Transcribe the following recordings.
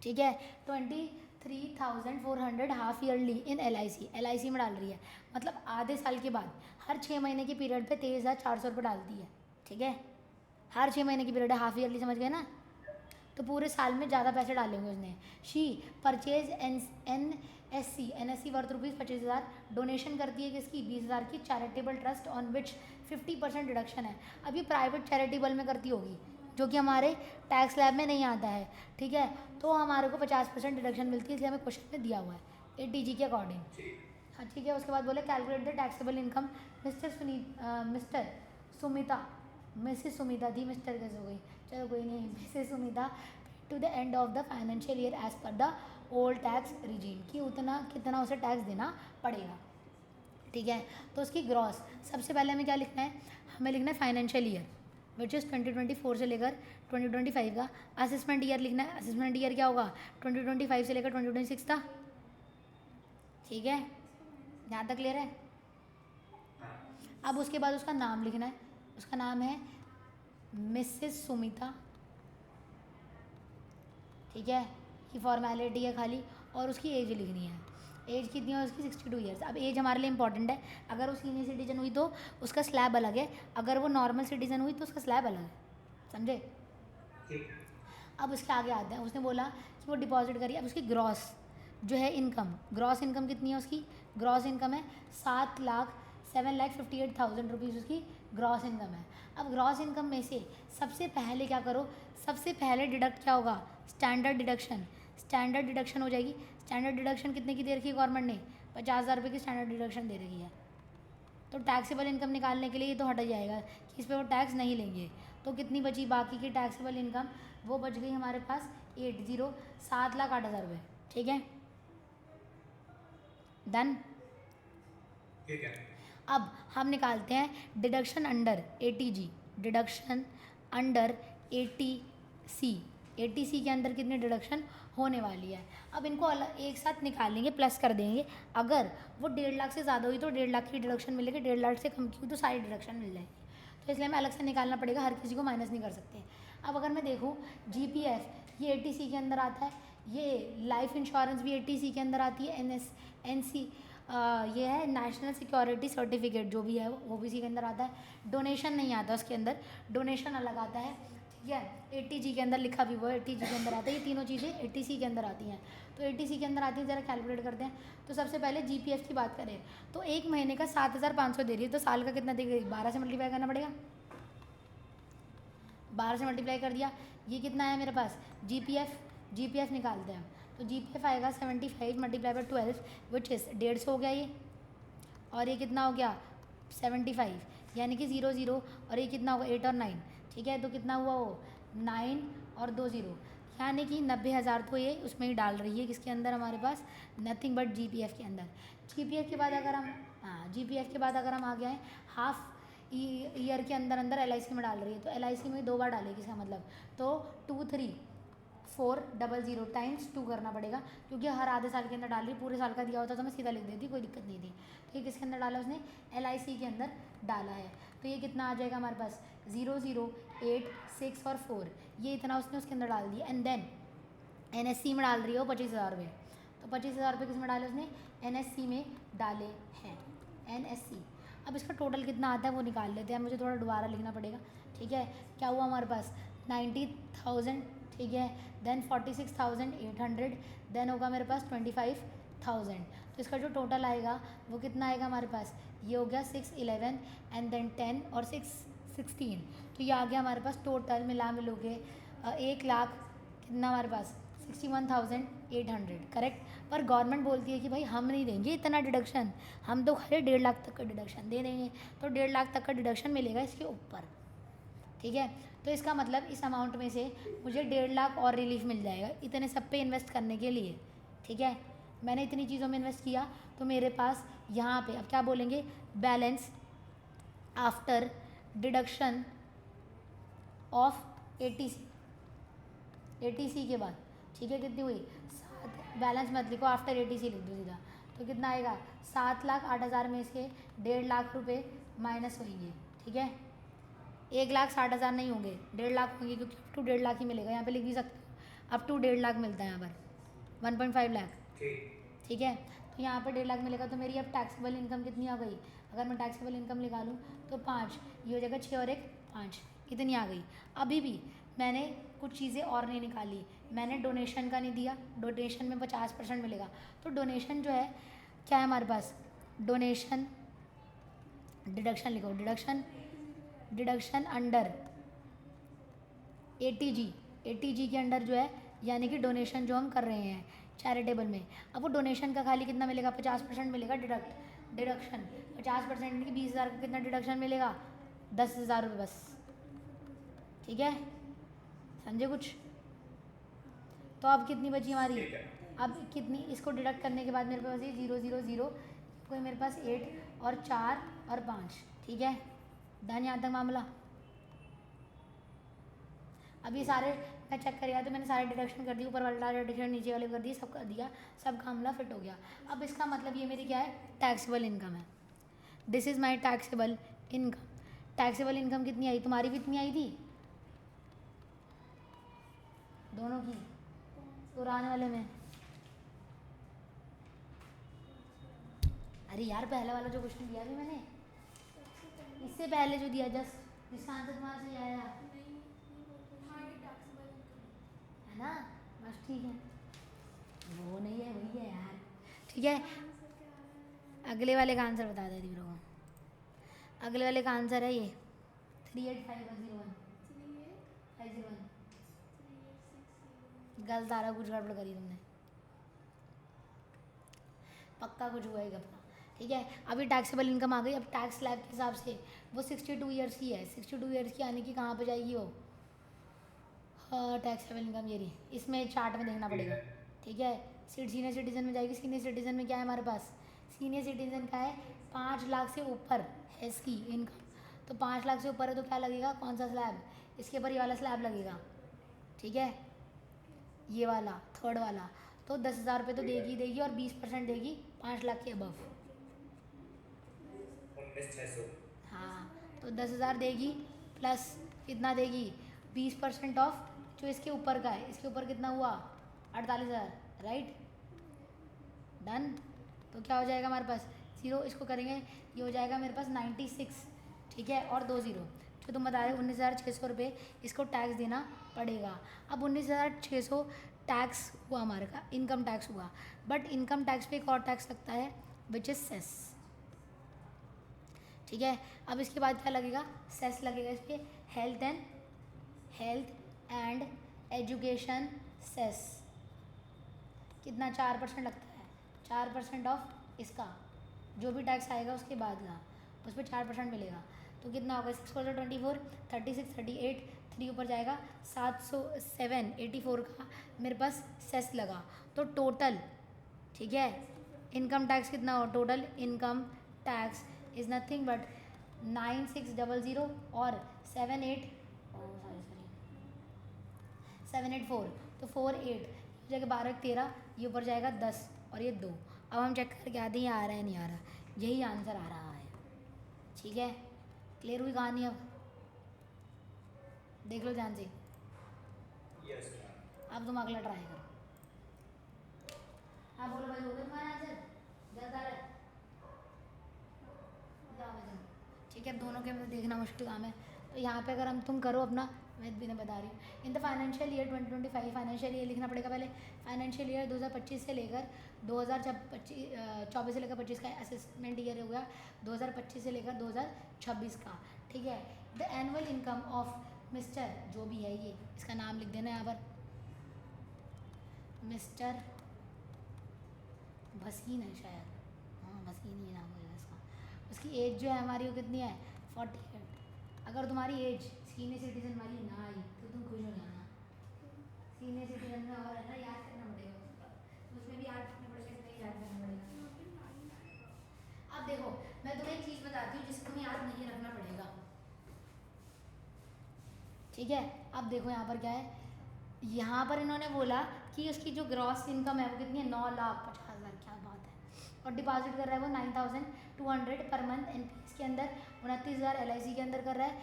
ठीक है। 23,400 half yearly इन LIC में डाल रही है, मतलब आधे साल के बाद हर 6 महीने के पीरियड पे 23,400 रुपये डालती है। ठीक है, हर 6 महीने की पीरियड है, हाफ ईयरली, समझ गए ना। तो पूरे साल में ज़्यादा पैसे डालेंगे उसने। She purchase NSC worth ₹25,000 donation करती है किसकी, 20,000 की, charitable trust on which 50% deduction है। अब ये प्राइवेट चैरिटेबल में करती होगी, जो कि हमारे टैक्स स्लैब में नहीं आता है। ठीक है, तो हमारे को 50% डिडक्शन मिलती है, इसलिए हमें क्वेश्चन में दिया हुआ है ATG के अकॉर्डिंग। हाँ ठीक है, उसके बाद बोले calculate the taxable income mister Sumita, missus Sumita थी, मिस्टर कैसे हो गई, चलो कोई नहीं, missus Sumita to the end of the financial year as per the old tax regime, कि उतना कितना उसे टैक्स देना पड़ेगा। ठीक है, तो उसकी ग्रॉस, सबसे पहले हमें क्या लिखना है, हमें लिखना है फाइनेंशियल ईयर विच इज़ 2024 से लेकर 2025 का। असेसमेंट ईयर लिखना है, असेसमेंट ईयर क्या होगा, 2025 से लेकर 2026 था। ठीक है, यहाँ तक क्लियर है। अब उसके बाद उसका नाम लिखना है, उसका नाम है मिसेस सुमिता। ठीक है, ये फॉर्मेलिटी है खाली, और उसकी एज लिखनी है, एज कितनी है उसकी, 62 ईयर्स। अब एज हमारे लिए इंपॉर्टेंट है, अगर वो सीनियर सिटीजन हुई तो उसका स्लैब अलग है, अगर वो नॉर्मल सिटीजन हुई तो उसका स्लैब अलग है, समझे। अब उसके आगे आते हैं, उसने बोला कि वो डिपॉजिट करिए। अब उसकी ग्रॉस जो है इनकम, ग्रॉस इनकम कितनी है उसकी, ग्रॉस इनकम है 7,58,000 रुपीज़ उसकी ग्रॉस इनकम है। अब ग्रॉस इनकम में से सबसे पहले क्या करो, सबसे पहले डिडक्ट क्या होगा, स्टैंडर्ड डिडक्शन, स्टैंडर्ड डिडक्शन हो जाएगी। स्टैंडर्ड डिडक्शन कितने की दे रखी है गवर्नमेंट ने, 50,000 रुपये की स्टैंडर्ड डिडक्शन दे रखी है। तो टैक्सेबल इनकम निकालने के लिए ये तो हट जाएगा कि इस पर वो टैक्स नहीं लेंगे। तो कितनी बची बाकी की टैक्सेबल इनकम, वो बच गई हमारे पास 7,08,000 रुपये। ठीक है, डन। ठीक है, अब हम निकालते हैं deduction under ATG, deduction under ATC, ATC के अंदर कितनी डिडक्शन होने वाली है। अब इनको अलग एक साथ निकालेंगे, प्लस कर देंगे। अगर वो 1.5 लाख से ज़्यादा हुई तो 1.5 लाख की डिडक्शन मिलेगी, 1.5 लाख से कम की हुई तो सारी डिडक्शन मिल जाएगी। तो इसलिए हमें अलग से निकालना पड़ेगा, हर किसी को माइनस नहीं कर सकते। अब अगर मैं देखूँ GPF ये ATC के अंदर आता है, ये लाइफ इंश्योरेंस भी ATC के अंदर आती है, NC ये है नेशनल सिक्योरिटी सर्टिफिकेट जो भी है वो OBC के अंदर आता है। डोनेशन नहीं आता उसके अंदर, डोनेशन अलग आता है। ठीक है, ATG के अंदर लिखा भी वो ATG के अंदर आता है, ये तीनों चीज़ें ATC के अंदर आती हैं। तो ATC के अंदर आती है, ज़रा कैलकुलेट करते हैं। तो सबसे पहले GPF की बात करें तो एक महीने का 7,500 दे रही है, तो साल का कितना देगी, 12 से मल्टीप्लाई करना पड़ेगा। 12 से मल्टीप्लाई कर दिया, ये कितना है मेरे पास GPF निकालते हैं। तो GPF आएगा 75 मल्टीप्लाई बाई 12 विच इज़ 150 हो गया ये, और ये कितना हो गया 75, यानी कि 0 0, और ये कितना होगा 8 और 9। ठीक है, तो कितना हुआ वो 9 और 2 0, यानी कि 90,000 तो ये उसमें ही डाल रही है, किसके अंदर हमारे पास, नथिंग बट GPF के अंदर। GPF के बाद अगर हम GPF के बाद अगर हम आ गए हैं हाफ ईयर के अंदर अंदर LIC में डाल रही है, तो LIC में 2 बार डालेगी, इसका मतलब तो 23,400 टाइम्स 2 करना पड़ेगा, क्योंकि हर आधे साल के अंदर डाल रही, पूरे साल का दिया होता तो मैं सीधा लिख देती, कोई दिक्कत नहीं थी। तो ये किसके अंदर डाला उसने, LIC के अंदर डाला है। तो ये कितना आ जाएगा हमारे पास 0 0 8 6 और 4, ये इतना उसने उसके अंदर डाल दिया। एंड देन NSC में डाल रही है वो 25,000 रुपये, तो 25,000 रुपये किस में डाले उसने, NSC में डाले हैं, NSC। अब इसका टोटल कितना आता है वो निकाल लेते हैं, मुझे थोड़ा दोबारा लिखना पड़ेगा। ठीक है, क्या हुआ हमारे पास 90,000, ठीक है, देन 46,800, देन होगा मेरे पास 25,000। तो इसका जो टोटल आएगा वो कितना आएगा हमारे पास, ये हो गया 611 एंड देन 10 और 6 16, तो ये आ गया हमारे पास टोटल मिला मिलो के 1,00,000 कितना हमारे पास 61,800, करेक्ट। पर गवर्नमेंट बोलती है कि भाई हम नहीं देंगे इतना डिडक्शन, हम तो खाली 1.5 लाख तक का डिडक्शन दे देंगे, तो 1.5 लाख तक का डिडक्शन मिलेगा इसके ऊपर। ठीक है, तो इसका मतलब इस अमाउंट में से मुझे 1.5 लाख और रिलीफ मिल जाएगा इतने सब पे इन्वेस्ट करने के लिए। ठीक है, मैंने इतनी चीज़ों में इन्वेस्ट किया, तो मेरे पास यहाँ पे अब क्या बोलेंगे, balance after deduction of ATC के बाद। ठीक है, कितनी हुई 7, बैलेंस मत लिखो, आफ्टर ATC लिख दो सीधा। तो कितना आएगा 7,08,000 में से 1.5 लाख रुपये माइनस होंगे। ठीक है, 1,60,000 नहीं होंगे, 1.5 लाख होंगे, क्योंकि अप टू 1.5 लाख ही मिलेगा, यहाँ पे लिख भी सकते हो। अप टू 1.5 लाख मिलता है यहाँ पर, 1.5 लाख। ठीक। ठीक है, तो यहाँ पर 1.5 लाख मिलेगा, तो मेरी अब टैक्सेबल इनकम कितनी आ गई? अगर मैं टैक्सेबल इनकम निकालूँ तो 5, ये हो जाएगा 6 और 1 5, कितनी आ गई? अभी भी मैंने कुछ चीज़ें और नहीं निकाली, मैंने डोनेशन का नहीं दिया, डोनेशन में 50% मिलेगा, तो डोनेशन जो है क्या है हमारे पास? डोनेशन डिडक्शन लिखो, डिडक्शन अंडर ATG के अंडर जो है, यानी कि डोनेशन जो हम कर रहे हैं चैरिटेबल में। अब वो डोनेशन का खाली कितना मिलेगा? 50% मिलेगा डिडक्शन 50% की 20,000 का कितना डिडक्शन मिलेगा? 10,000 रुपये बस। ठीक है, समझे कुछ? तो अब कितनी बची हमारी? ठीक है। अब कितनी, इसको डिडक्ट करने के बाद मेरे पास ये 0 0 0, कोई मेरे पास 8 और 4 और 5। ठीक है, डन यहाँ तक मामला। अब ये सारे मैं चेक करेगा तो मैंने सारे डिडक्शन कर दिए, ऊपर वाला डिडक्शन नीचे वाले कर दिए, सब कर दिया, सब का मामला फिट हो गया। अब इसका मतलब ये मेरी क्या है? टैक्सेबल इनकम है। This is my taxable income. Taxable income कितनी आई? तुम्हारी भी इतनी आई थी दोनों की, पुराने वाले में। अरे यार, पहले वाला जो क्वेश्चन दिया भी मैंने, इससे पहले जो दिया जस्ट, जिसका आंसर तुम्हारे से आया है ना, बस ठीक है, वो नहीं है वही है यार। ठीक है, अगले वाले का आंसर बता देती मेरे को। अगले वाले का आंसर है ये 385101 501। गलत आ रहा, कुछ गड़बड़ करी तुमने, पक्का कुछ हुआ ही गपला। ठीक है, अभी टैक्सेबल इनकम आ गई। अब टैक्स स्लैब के हिसाब से वो 62 ईयर्स की है। 62 ईयर्स की आने की कहाँ पे जाएगी वो? हाँ, टैक्सेबल इनकम ये रही, इसमें चार्ट में देखना पड़ेगा। ठीक है, सीनियर सिटीजन में जाएगी। सीनियर सिटीजन में क्या है हमारे पास? सीनियर सिटीजन का है 5 लाख से ऊपर है इसकी इनकम, तो 5 लाख से ऊपर है तो क्या लगेगा? कौन सा स्लैब? इसके ऊपर ये वाला स्लैब लगेगा। ठीक है, ये वाला थर्ड वाला, तो 10,000 रुपये तो देगी देगी, और 20% देगी 5 लाख के अबव। 19,600। हाँ, तो 10,000 देगी प्लस कितना देगी? 20% ऑफ जो इसके ऊपर का है। इसके ऊपर कितना हुआ? 48,000, राइट? डन। तो क्या हो जाएगा हमारे पास? 0, इसको करेंगे, ये हो जाएगा मेरे पास 96। ठीक है, और 2 0 जो तुम बता रहे हो 19,600 रुपये इसको टैक्स देना पड़ेगा। अब 19,600 टैक्स हुआ हमारे का, इनकम टैक्स हुआ, बट इनकम टैक्स पे एक और टैक्स लगता है विच इज़ सेस। ठीक है, अब इसके बाद क्या लगेगा? सेस लगेगा इस पर, हेल्थ एंड एजुकेशन सेस। कितना? 4% लगता है, 4% ऑफ इसका जो भी टैक्स आएगा उसके बाद का, उस पर 4% मिलेगा। तो कितना होगा? 6 4 24, 36 38, 3 ऊपर जाएगा 784 का मेरे पास सेस लगा। तो टोटल, ठीक है, इनकम टैक्स कितना हो? Total income tax is nothing but 9600 और 784, तो 48 हो जाएगा 12 13, ये ऊपर जाएगा 10 और ये 2। अब हम चेक करके आते हैं ये आ रहा है नहीं आ रहा, यही आंसर आ रहा है। ठीक है, क्लियर हुई कहानी? अब देख लो ध्यान से। यस। अब तुम अगला ट्राई करो। हाँ बोलो भाई, हो गया तुम्हारा आंसर? जल्द आ रहा है? जाओ भाई जाओ। ठीक है, अब दोनों के में देखना मुश्किल काम है, तो यहाँ पे अगर हम तुम करो अपना, मैं भी बता रही हूँ। In the financial year 2025, financial year लिखना पड़ेगा पहले। फाइनेंशियल ईयर 2025 से लेकर 2024 से लेकर 25 का असेसमेंट ईयर हो गया, 2025 से लेकर 2026 का। ठीक है, the annual income of mister, जो भी है ये, इसका नाम लिख देना यहाँ पर, मिस्टर भसीन है शायद, हाँ भसीन ही नाम है इसका। उसकी एज जो है हमारी वो कितनी है? 48। अगर तुम्हारी एज सीनियर सिटीजन वाली ना आई तो तुम खुश हो जाना। सीनियर सिटीजन में और है ना, याद करना पड़ेगा, तो उसमें भी याद करना पड़ेगा, इसमें भी याद करना पड़ेगा। अब देखो, मैं तुम्हें एक चीज़ बताती हूँ जिसे तुम्हें याद नहीं रखना पड़ेगा। ठीक है, अब देखो यहाँ पर क्या है, यहाँ पर इन्होंने बोला कि उसकी जो ग्रॉस इनकम है वो कितनी है? 9,50,000। क्या बात है। और डिपॉजिट कर रहा है वो 9,200 पर मंथ एनपीएस के अंदर, 29,000 एलआईसी के अंदर कर रहा है,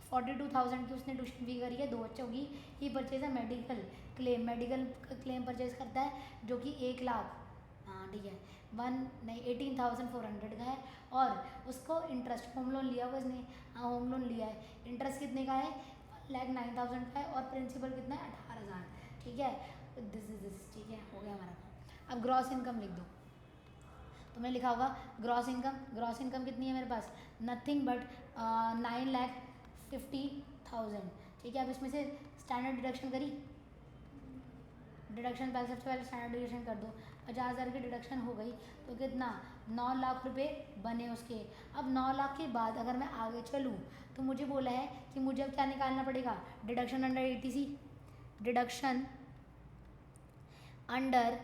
42,000 की उसने ट्यूशन फी करी है, 2 बच्चों की। ही परचेज है मेडिकल क्लेम परचेज करता है जो कि 1,00,000, हाँ ठीक है, 18,400 का है। और उसको इंटरेस्ट होम लोन लिया हुआ इसने, हाँ होम लोन लिया है, इंटरेस्ट कितने का है 1,09,000 का है, और प्रिंसिपल कितना है 18,000, ठीक है। दिस ठीक है, हो गया हमारा काम। अब ग्रॉस इनकम लिख दो। तुमने लिखा होगा ग्रॉस इनकम कितनी है मेरे पास, नथिंग बट 9,50,000, ठीक है। अब इसमें से स्टैंडर्ड डिडक्शन करी, डिडक्शन पहले सबसे पहले स्टैंडर्ड डिडक्शन कर दो। 50,000 की डिडक्शन हो गई तो कितना 9 लाख रुपए बने उसके। अब 9 लाख के बाद अगर मैं आगे चलूँ तो मुझे बोला है कि मुझे अब क्या निकालना पड़ेगा, deduction under ATC, deduction under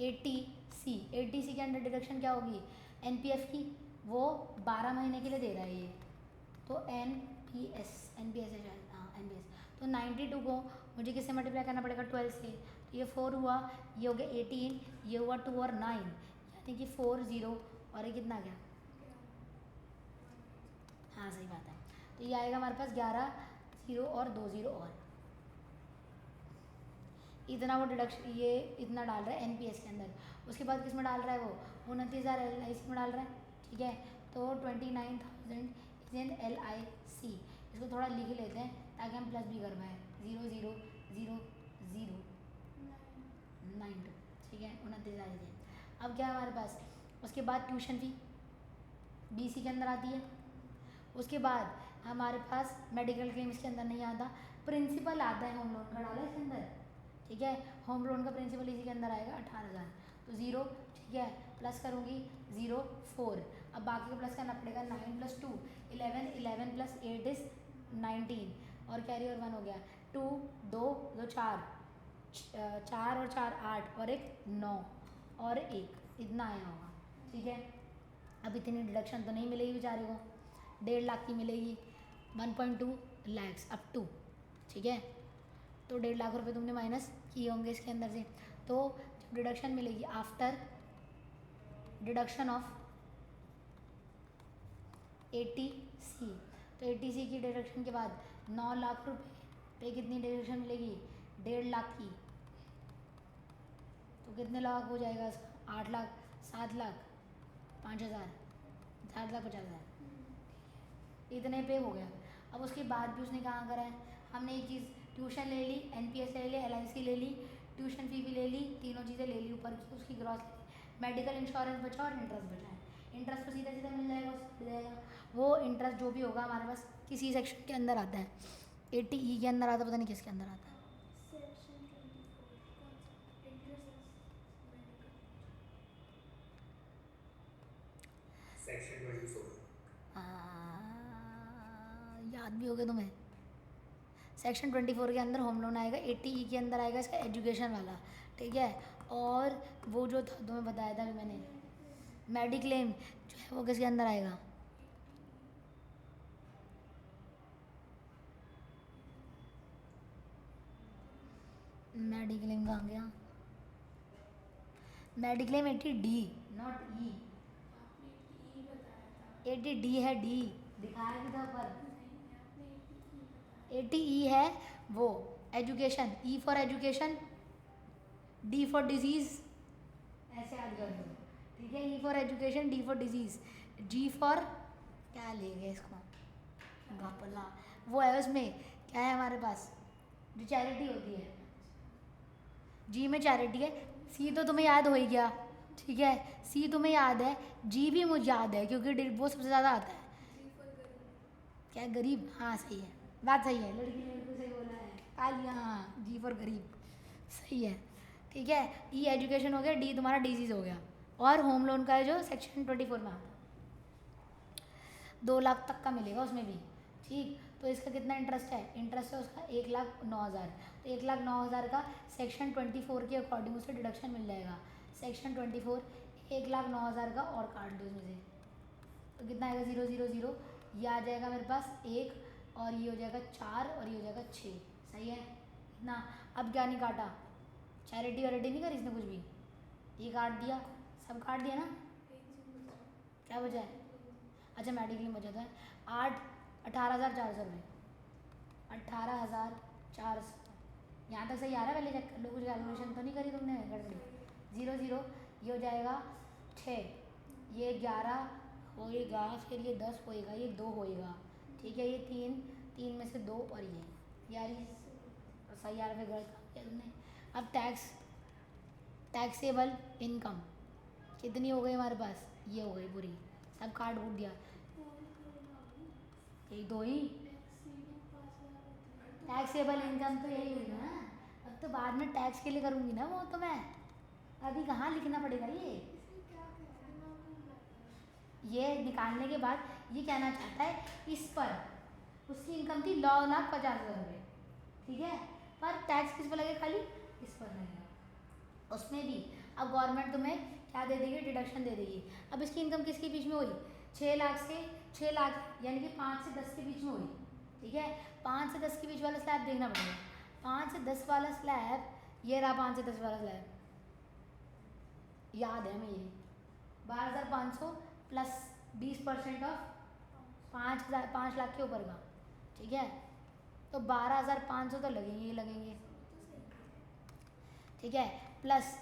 ATC के अंडर डिडक्शन क्या होगी NPF की, वो 12 महीने के लिए दे रहा है ये, तो NPS है शायद, हाँ NPS। तो 92 को मुझे किससे मल्टीप्लाई करना पड़ेगा 12 से, तो ये 4 हुआ, ये हो गया 18, ये हुआ 2 और 9, यानी कि 4 0 और ये कितना गया, हाँ सही बात है। तो ये आएगा हमारे पास 11 0 और 2 0 और इतना वो डिडक्शन ये इतना डाल रहा है NPS के अंदर। उसके बाद किस में डाल रहा है वो 29,000 LIC में डाल रहा है, ठीक है। तो 29,000 इज इन LIC, इसको थोड़ा लिख लेते हैं ताकि हम प्लस भी कर पाए, 0 0 0 0 9 2, ठीक है 29,000 है। अब क्या है हमारे पास, उसके बाद ट्यूशन फी BC के अंदर आती है। उसके बाद हमारे पास मेडिकल क्लेम इसके अंदर नहीं आता, प्रिंसिपल आता है होम लोन का डाला इसके अंदर, ठीक है। होम लोन का प्रिंसिपल इसी के अंदर आएगा 18,000, तो 0, ठीक है, प्लस करूँगी 0 4, अब बाकी को प्लस करना पड़ेगा 9 + 2 11, 11 + 8 इज 19, और कैरी और 1 हो गया, 2 2 2 4 4 और 4 8 और 1 9 और 1, इतना आया होगा, ठीक है। अब इतनी डिडक्शन तो नहीं मिलेगी बेचारे को, 1.5 लाख की मिलेगी, 1.2 lakhs अप टू, ठीक है। तो 1.5 लाख रुपए तुमने माइनस किए होंगे इसके अंदर से, तो जब डिडक्शन मिलेगी आफ्टर डिडक्शन ऑफ ATC, तो ATC की डिडक्शन के बाद 9 लाख रुपए पे कितनी डिडक्शन मिलेगी 1.5 लाख की, तो कितने लाख हो जाएगा इसका 8 लाख 7 लाख 5,000 7,50,000, इतने पे हो गया। अब उसके बाद भी उसने कहाँ करा है, हमने एक चीज़ ट्यूशन ले ली, NPS ले ली, LIC ले ली, ट्यूशन फी भी ले ली, तीनों चीज़ें ले ली ऊपर की, उसकी ग्रॉस मेडिकल इंश्योरेंस बचा और इंटरेस्ट बचा है। इंटरेस्ट तो सीधा सीधा मिल जाएगा, उससे जाएगा वो इंटरेस्ट जो भी होगा हमारे पास किसी सेक्शन के अंदर आता है, 80E के अंदर आता है, पता नहीं किसके अंदर आता है, सेक्शन 24। याद भी हो गया तुम्हें। सेक्शन 24 के अंदर होम लोन आएगा, 80E के अंदर आएगा इसका एजुकेशन वाला, ठीक है। और वो जो था तुम्हें बताया था अभी मैंने मेडिक्लेम जो है वो किसके अंदर आएगा, मेडिक्लेम कहाँ गया, mediclaim 80D not E, 80D है, D दिखाया भी था पर 80E है वो education, E for education, D for disease, ऐसे याद कर दो, ठीक है। E for education, D for disease, G for क्या ले गए इसको घपला, वो है उसमें क्या है हमारे पास जो चैरिटी होती है, G में चैरिटी है, C तो तुम्हें याद हो ही गया, ठीक है, C तुम्हें याद है, G भी मुझे याद है क्योंकि वो सबसे ज़्यादा आता है, क्या गरीब, हाँ सही है, बात सही है, लड़की लड़की सही बोला है, तालियां, हाँ G फॉर गरीब सही है, ठीक है। E एजुकेशन हो गया, D तुम्हारा डिजीज हो गया, और होम लोन का है जो सेक्शन 24 में आता है 2 लाख तक का मिलेगा उसमें भी, ठीक। तो इसका कितना इंटरेस्ट है, इंटरेस्ट है उसका 1,09,000, तो 1,09,000 का सेक्शन 24 के अकॉर्डिंग उसे डिडक्शन मिल जाएगा, सेक्शन 24 1,09,000 का और काट दो इसमें से, तो कितना आएगा 0 0 0, ये आ जाएगा मेरे पास 1, और ये हो जाएगा 4 और ये हो जाएगा 6, सही है ना। अब क्या नहीं काटा, चैरिटी वैरिटी नहीं करी इसने कुछ भी, ये काट दिया, सब काट दिया ना, क्या बचा है, अच्छा मेडिक्लेम बचा था 18,400 रुपये, 18,400। यहाँ तक सही आ रहा है? पहले चेक कर लो, कुछ कैलकुलेशन तो नहीं करी तुमने गड़बड़ी। 0 0 ये हो जाएगा 6, ये 11 होएगा, फिर ये 10 होएगा, ये 2 होएगा, ठीक है, ये 3, 3 में से 2 और ये यार ये सही आ रहा है, गलत किया तुमने। अब टैक्सेबल इनकम कितनी हो गई हमारे पास? ये हो गई पूरी, सब काट कूट दिया, यही दो ही। टैक्सेबल इनकम तो यही हुई ना। अब तो बाद में टैक्स के लिए करूँगी ना वो, तो मैं अभी कहाँ लिखना पड़ेगा ये निकालने के बाद ये कहना चाहता है इस पर उसकी इनकम थी 9,50,000 रुपये, ठीक है, पर टैक्स किस पर लगेगा? खाली इस पर लगेगा। उसमें भी अब गवर्नमेंट तुम्हें क्या दे देगी? डिडक्शन दे देगी। अब इसकी इनकम किसके बीच में हुई? 6 लाख से 6 लाख, यानी कि 5 से 10 के बीच में हुई, ठीक है। 5 से 10 के बीच वाला स्लैब देखना पड़ेगा। 5 से 10 वाला स्लैब ये रहा, 5 से 10 वाला स्लैब याद है हमें, ये 12,500 प्लस 20% ऑफ 5 लाख के ऊपर का, ठीक है, तो 12,500 तो लगेंगे ही लगेंगे, ठीक है, प्लस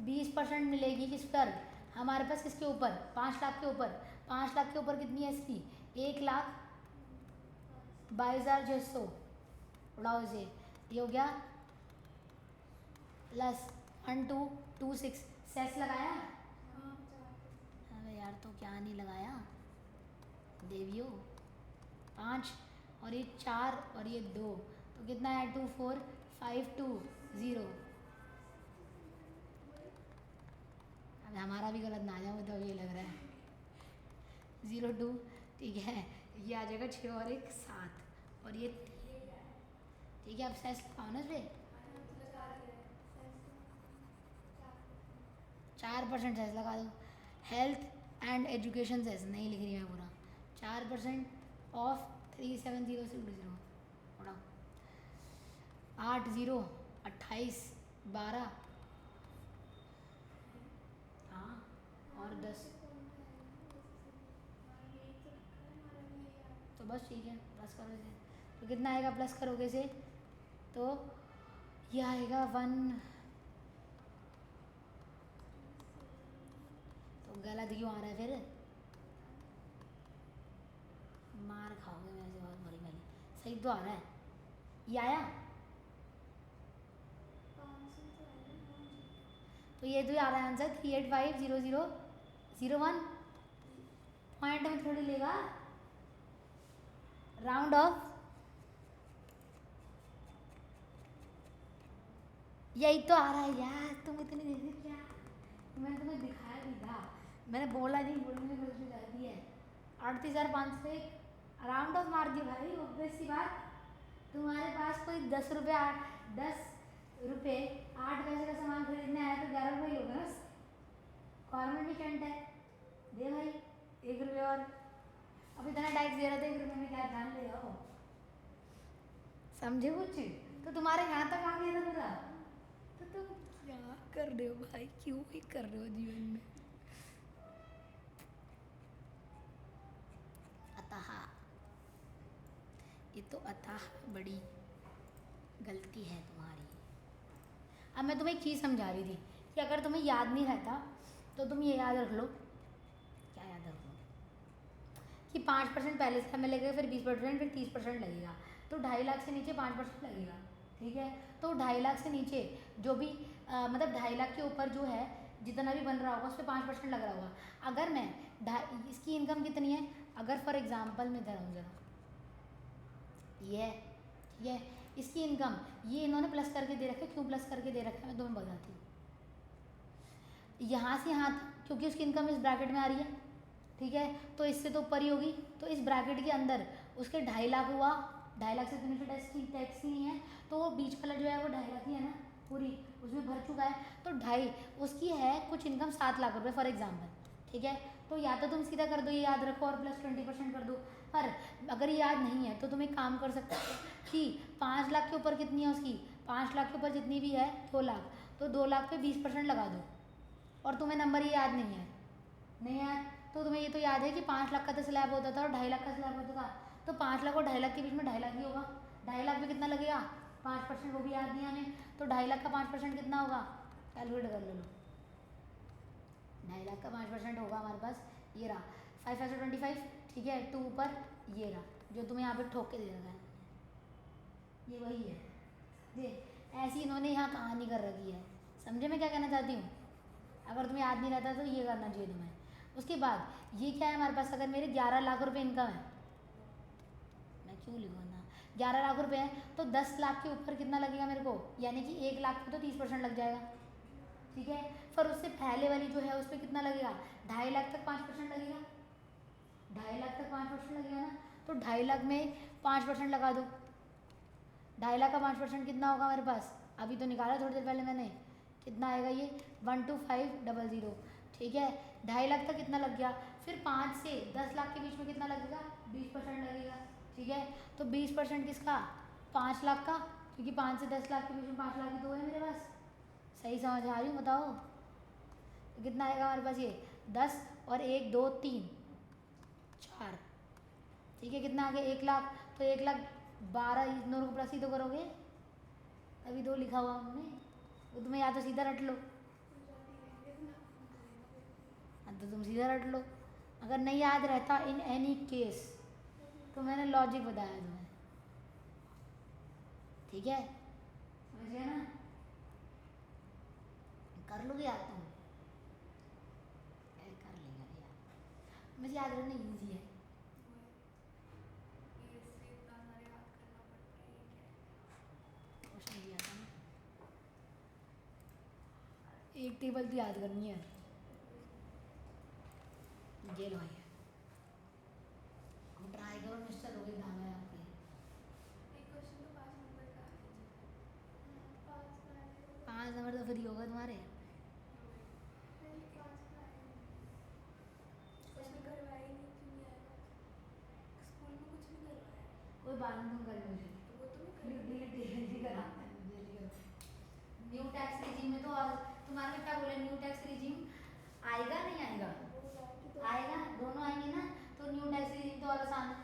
20% मिलेगी किस पर? हमारे पास किसके ऊपर? 5 लाख के ऊपर। 5 लाख के ऊपर कितनी है इसकी? 1,22,600, उड़ाओ इसे, ये हो गया प्लस 1226। सेस लगाया? अबे यार तो क्या नहीं लगाया देवियो। 5 और ये 4 और ये 2, तो कितना है? 24,520। अब हमारा भी गलत ना आ जाए, मुझे तो अभी लग रहा है 02, ठीक है, ये आ जाएगा 6 और 1 7 और ये 3, ठीक है। अब सेस लगाओ ना इस पर, 4% सेस लगा दो। हेल्थ एंड एजुकेशन सेस नहीं लिख रही मैं पूरा, 4% ऑफ 370,0 उड़ाओ, 8 0 28 12, हाँ, और 10, तो बस ठीक है, प्लस करो इसे, तो कितना आएगा प्लस करोगे इसे? तो ये आएगा 1, तो गलत क्यों आ रहा है फिर? मार खाओगे मेरे से बहुत बड़ी वाली। सही तो आ रहा है, ये आया, तो ये तो आ रहा है आंसर 385,0,001। पॉइंट में थोड़ी लेगा, राउंड ऑफ, यही तो आ रहा है यार। तुम इतनी देर क्या, मैंने तुम्हें दिखाया भी था, मैंने बोला नहीं, बोलने में गलती कर दी है। 38,500 से राउंड ऑफ मार दिया भाई, ऑब्वियस सी बात। तुम्हारे पास कोई 10 रुपये 8 पैसे का सामान खरीदने आया तो 11 रुपये होगा ना। गवर्नमेंट भी चंट है, दे भाई 1 रुपये और। अब इतना टैक्स दे रहा था, 1 रुपये में क्या ध्यान ले रहा हो? समझे कुछ? तो तुम्हारे यहाँ तक आ गया था पूरा, तो तुम क्या कर रहे हो भाई? क्यों ही कर रहे हो जीवन में? अतः ये तो बड़ी गलती है तुम्हारी। अब मैं तुम्हें एक चीज़ समझा रही थी कि अगर तुम्हें याद नहीं रहता तो तुम ये याद रख लो, क्या याद रख लो, कि 5% पहले से हमें लगेगा, फिर 20%, फिर 30% लगेगा, तो 2.5 लाख से नीचे 5% लगेगा, ठीक है। तो 2.5 लाख से नीचे जो भी मतलब 2.5 लाख के ऊपर जो है जितना भी बन रहा होगा उस पर 5% लग रहा होगा। अगर मैं इसकी इनकम कितनी है, अगर फॉर एग्जांपल मैं धरूँ जरा, ये ठीक है, इसकी इनकम ये इन्होंने प्लस करके दे रखा है। क्यों प्लस करके दे रखा है मैं तुम्हें बताती हूँ। यहाँ से यहाँ तक, क्योंकि उसकी इनकम इस ब्रैकेट में आ रही है, ठीक है, तो इससे तो ऊपर ही होगी, तो इस ब्रैकेट के अंदर उसके 2.5 लाख हुआ, 2.5 लाख से बेनिफिट टैक्स ही नहीं है, तो वो बीच वाला जो है वो 2.5 लाख ही है ना पूरी, उसमें भर चुका है, तो 2.5 उसकी है कुछ इनकम 7 लाख रुपये फॉर एग्जाम्पल, ठीक है। तो या तो तुम सीधा कर दो, ये याद रखो, और प्लस 20% कर दो। पर अगर ये याद नहीं है तो तुम एक काम कर सकते हो कि 5 लाख के ऊपर कितनी है उसकी, 5 लाख के ऊपर जितनी भी है 2 लाख, तो 2 लाख पे 20% लगा दो, और तुम्हें नंबर ये याद नहीं है, नहीं यार, तो तुम्हें ये तो याद है कि 5 लाख का तो स्लैब होता था और 2.5 लाख का स्लैब होता था, तो 5 लाख और 2.5 लाख के बीच में 2.5 लाख ही होगा, 2.5 लाख पे कितना लगेगा 5%, वो भी याद नहीं हमें, तो 2.5 लाख का 5% कितना होगा, कैलकुलेट कर लो। 2.5 लाख का 5% होगा हमारे पास, ये रहा 5×25, ठीक है, 2 ऊपर ये रहा जो तुम्हें यहाँ पे ठोक के दे रखा है, ये वही है। ये ऐसी इन्होंने यहाँ कहानी कर रखी है, समझे मैं क्या कहना चाहती हूँ। अगर तुम्हें याद नहीं रहता तो ये करना चाहिए तुम्हें। उसके बाद ये क्या है हमारे पास, अगर मेरे 11 लाख रुपए इनकम है, मैं क्यों लिखूँ ना, 11 लाख रुपए है तो 10 लाख के ऊपर कितना लगेगा मेरे को, यानी कि 1 लाख पे तो 30% लग जाएगा, ठीक है। पर उससे पहले वाली जो है उस पर कितना लगेगा, 2.5 लाख तक 5% लगेगा, 2.5 लाख तक 5% लगेगा ना, तो 2.5 लाख में 5% लगा दो। 2.5 लाख का 5% कितना होगा मेरे पास, अभी तो निकाला थोड़ी देर पहले मैंने, कितना आएगा ये 12500, ठीक है। 2.5 लाख तक कितना लग गया, फिर 5 से 10 लाख के बीच में कितना लगेगा, 20% लगेगा, ठीक है। तो 20% किसका, 5 लाख का, क्योंकि 5 से 10 लाख के बीच में 5 लाख ही तो है मेरे पास, सही समझ आ रही हूँ बताओ। तो कितना आएगा हमारे पास ये 10 और 1 2 3 4, ठीक है, कितना आ गया 1 लाख, तो 1,12,000 इन दोनों को प्लस ही तो करोगे, अभी 2 लिखा हुआ हमने, वो तुम्हें या तो सीधा रट लो, हाँ तो तुम सीधा रट लो, अगर नहीं याद रहता इन एनी केस तो मैंने लॉजिक बताया तुम्हें, ठीक है, समझ गए ना, कर लोगे याद तुम, कर लेगा यार, मुझे याद रखना ईजी है। क्वेश्चन दिया था ना, एक टेबल तो याद करनी है, ये लो भैया, ट्राई करो मिस्टर हो गई दाम है आपकी। 5 नंबर तो फ्री होगा तुम्हारे, कोई बात नहीं तुम कर लो, न्यू टैक्स रिजीम में तो, और तुम्हारे में क्या बोले, न्यू टैक्स रिजीम आएगा नहीं आएगा, आएगा, दोनों आएंगे ना, तो न्यू टैक्स रिजीम तो और आसान है,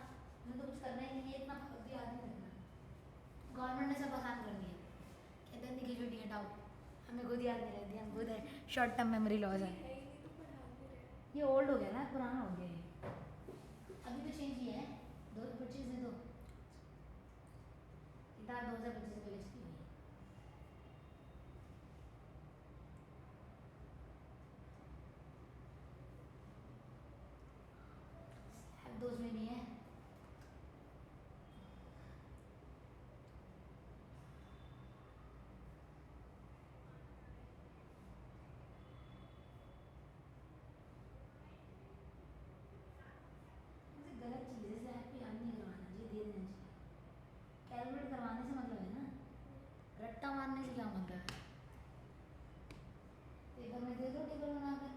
तुम्हें तो कुछ करना ही नहीं है, इतना फालतू याद नहीं रखना, गवर्नमेंट ने सब आसान कर दिया, कहते हैं देखिए छुट्टी हटाओ, हमें खुद याद नहीं रहती, हम खुद है शॉर्ट टर्म मेमोरी लॉस है, ये ओल्ड हो गया ना, पुराना हो गया ये, अभी तो चेंज किया है, 2025 में तो किताब 2025 में लिखी हुई है। अब दोस्त में भी है, गलत चीज़ है, इसे आपको याद नहीं करवाना चाहिए, दे देना चाहिए, कैलकुलेट करवाने से मतलब है ना, रट्टा मारने से क्या मतलब है, पेपर में दे दो टेबल बनाकर,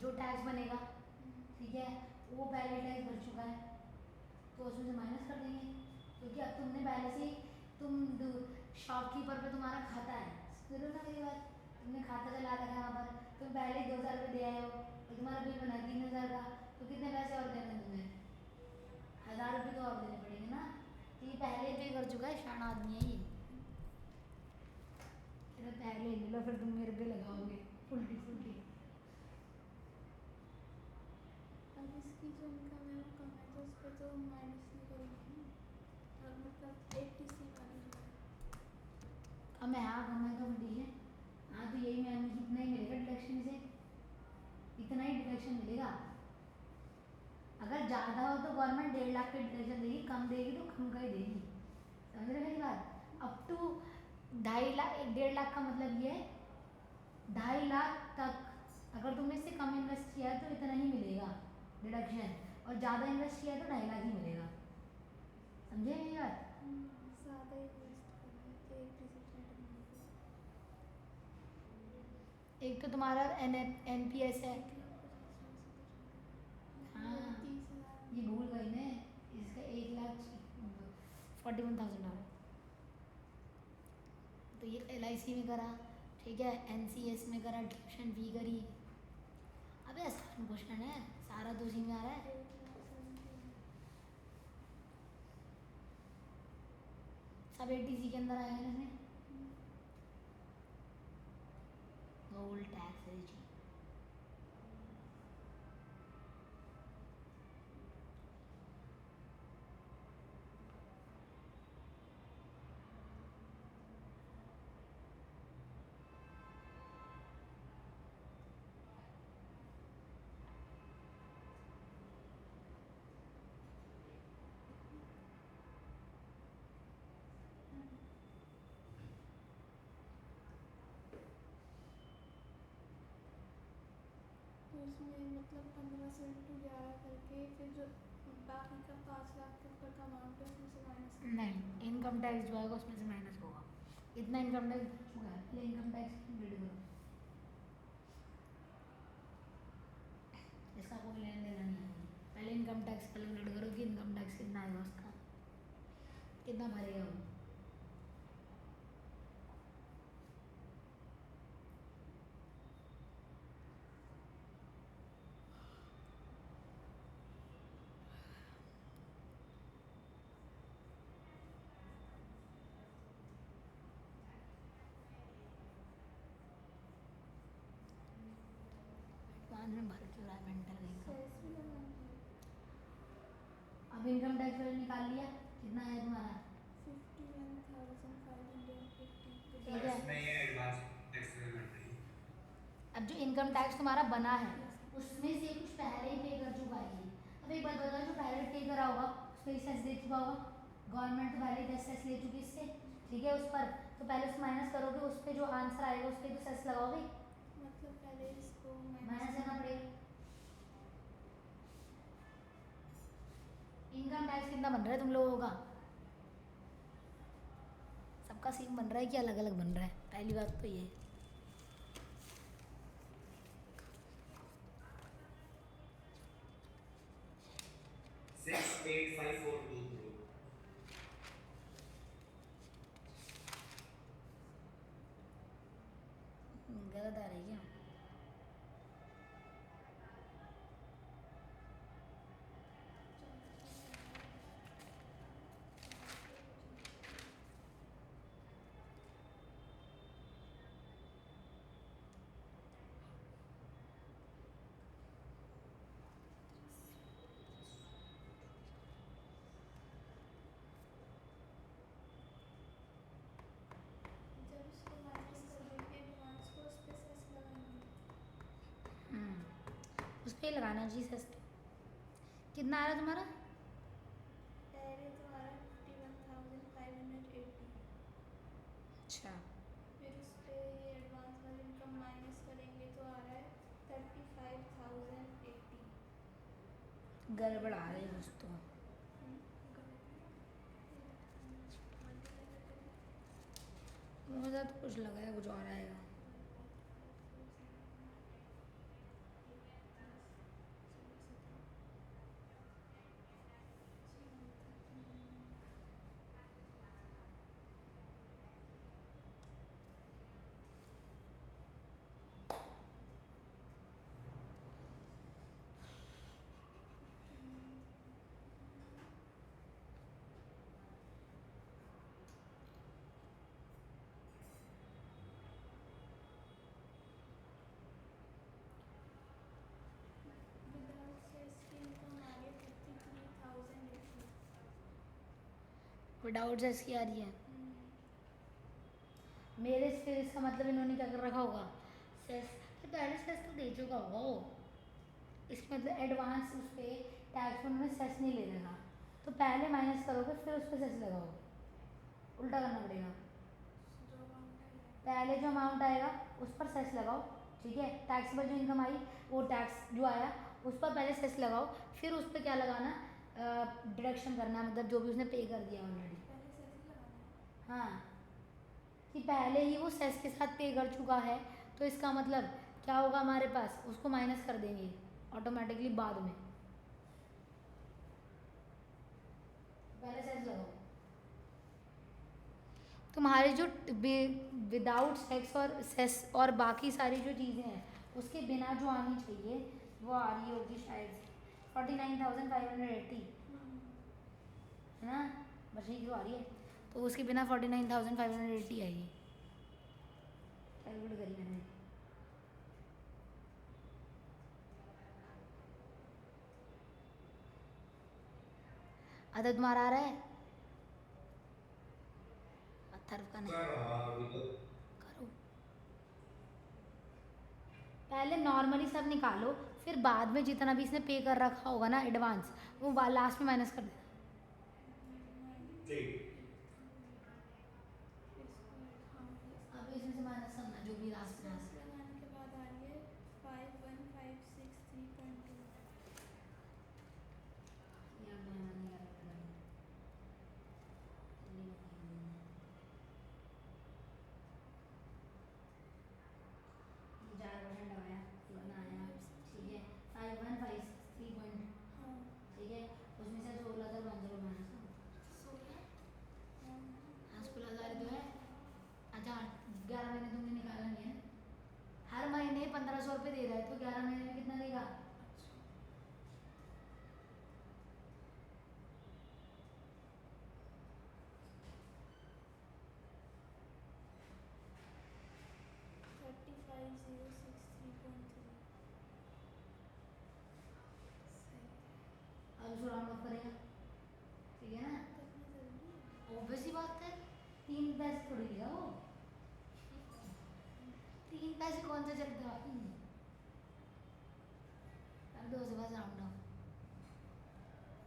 जो टैक्स बनेगा, ठीक है, वो पहले टैक्स भर चुका है, तो उसमें से माइनस कर देंगे, क्योंकि अब तुमने पहले से तुम शॉपकीपर पे तुम्हारा खाता है, सुनो ना मेरी बात, तुमने खाता चला रखा है वहाँ पर, तुम पहले 2,000 रुपये दे आए हो, तो तुम्हारा बिल बना 3,000 का, तो कितने पैसे और देने तुम्हें, 1,000 रुपये तो और देने पड़ेंगे ना, तो ये पहले पे कर चुका है, शान आदमी है ये, पहले ले लो फिर तुम मेरे पे लगाओगे उल्टी फुल्टी। अब इसकी जो इनकम है वो कम है तो उस पर तो माइनस नहीं करूँगी ना, और मतलब 80 वाली जो है अब मैं हाँ कम है तो ठीक है, हाँ तो यही मैं इतना ही मिलेगा डिडक्शन से, इतना ही डिडक्शन मिलेगा, अगर ज़्यादा हो तो गवर्नमेंट 1.5 लाख की डिडक्शन देगी, कम देगी तो कम का ही देगी, समझ रहे मेरी बात, अप टू 2.5 लाख, 1.5 लाख का मतलब ये है 2.5 लाख तक, अगर तुमने इससे कम इन्वेस्ट किया है तो इतना ही मिलेगा डिडक्शन, और ज़्यादा इन्वेस्ट किया तो 2.5 लाख ही मिलेगा, समझे मेरी बात? ज़्यादा इन्वेस्ट करना है तो एक डिजिट ऐड करना एक तो तुम्हारा NPS है। हाँ 30,000 ये भूल गई मैं, इसका 1,41,000 तो ये LIC में करा, ठीक है, NCS में करा, ट्यूशन फी करी। अबे आसान क्वेश्चन है, सारा तो उसी में आ रहा है। 8,70,000 सब ATC के अंदर आएगा ना इसमें। गोल्ड टैक्स रेजी तो इसमें मतलब 15 से इंटू 11 करके फिर जो बाकी का 5 लाख के ऊपर का अमाउंट है उसमें से माइनस नहीं, इनकम टैक्स जो आएगा उसमें से माइनस होगा। इतना इनकम टैक्स चुका है, पहले इनकम टैक्स कंप्लीट करो, इसका कोई लेना देना नहीं है। पहले इनकम टैक्स कैलकुलेट करो कि इनकम टैक्स कितना आएगा, उसका कितना भरेगा वो। बाद में भर क्यों रहा है मेंटल कहीं का। सेस भी लगाना है अब इनकम टैक्स वाले निकाल लिया, कितना है तुम्हारा? 51,550 ठीक है। इसमें ये एडवांस टैक्स पेमेंट नहीं। अब जो इनकम टैक्स तुम्हारा बना है उसमें से कुछ पहले ही पे कर चुका है ये। अब एक बात बताओ, जो पहले पे करा होगा उस पर सेस दे चुका होगा, गवर्नमेंट तो पहले 10 सेस ले चुकी इससे, ठीक है, उस पर तो पहले उससे माइनस करोगे, उस पर जो आंसर आएगा उस पर तो सेस लगाओगे, मतलब पहले इसको माइनस करना पड़ेगा। इनकम टैक्स कितना बन रहा है तुम लोगों का? सबका सेम बन रहा है कि अलग अलग बन रहा है? पहली बात तो ये। सिक्स 8,542 गलत आ रही है क्या? जब इसको माइनस कर देंगे एडवांस को उस पर सेस लगाएंगे। उस पर लगाना जी सर। कितना आ रहा है तुम्हारा? पहले तुम्हारा 51,580, अच्छा, फिर उस पर ये एडवांस वाली इनकम माइनस करेंगे तो आ रहा है 35,080। गड़बड़ आ रही है कुछ तो। मुझे तो कुछ लगा है कुछ और आएगा। विदाउट सेस की इनकम आ रही है 33,080। विदाउट सेस की आ रही है मेरे से, इसका मतलब इन्होंने क्या कर रखा होगा, सेस तो पहले सेस तो दे चुका होगा वो, इसका मतलब एडवांस उस पर टैक्स में उन्होंने सेस नहीं ले रखा, तो पहले माइनस करोगे फिर उस पर सेस लगाओगे, उल्टा करना पड़ेगा। जो अमाउंट है पहले जो अमाउंट आएगा उस पर सेस लगाओ, ठीक है, टैक्सेबल जो इनकम आई वो टैक्स जो आया उस पर पहले सेस लगाओ, फिर उस पर क्या लगाना, डिडक्शन करना, मतलब जो भी उसने पे कर दिया ऑलरेडी। पहले से ऐसे लगाना है। हाँ, कि पहले ही वो सेस के साथ पे कर चुका है, तो इसका मतलब क्या होगा हमारे पास, उसको माइनस कर देंगे ऑटोमेटिकली बाद में। पहले सेस लगाओ। तुम्हारे जो विदाउट सेक्स और सेस और बाकी सारी जो चीज़ें हैं उसके बिना जो आनी चाहिए वो आ रही होगी शायद 49,580, है ना, बस यही जो आ रही है, तो उसके बिना 49,580 आएगी। कैलकुलेट करी मैंने। अदर तुम्हारा आ रहा है, पत्थर का नहीं, सर अभी तो करो पहले नॉर्मली सब निकालो, फिर बाद में जितना भी इसने पे कर रखा होगा ना एडवांस, वो लास्ट में माइनस कर देना। ठीक अब इसमें से माइनस करना जो भी लास्ट में सेस लगाने के बाद आ रही है 51,563.2। हाँ 11 महीने तुमने निकाला नहीं है, हर महीने 1,500 रुपये दे रहा है, तो 11 महीने में कितना देगा? 35,063.3। अब उसको राउंड ऑफ करेगा, ठीक है ना, कितना जरूरी है? ऑब्वियस ही बात है, 3 पैसे थोड़ी लिया वो, 3 पैसे कौन सा चलता है? कर दो उसे बस राउंड ऑफ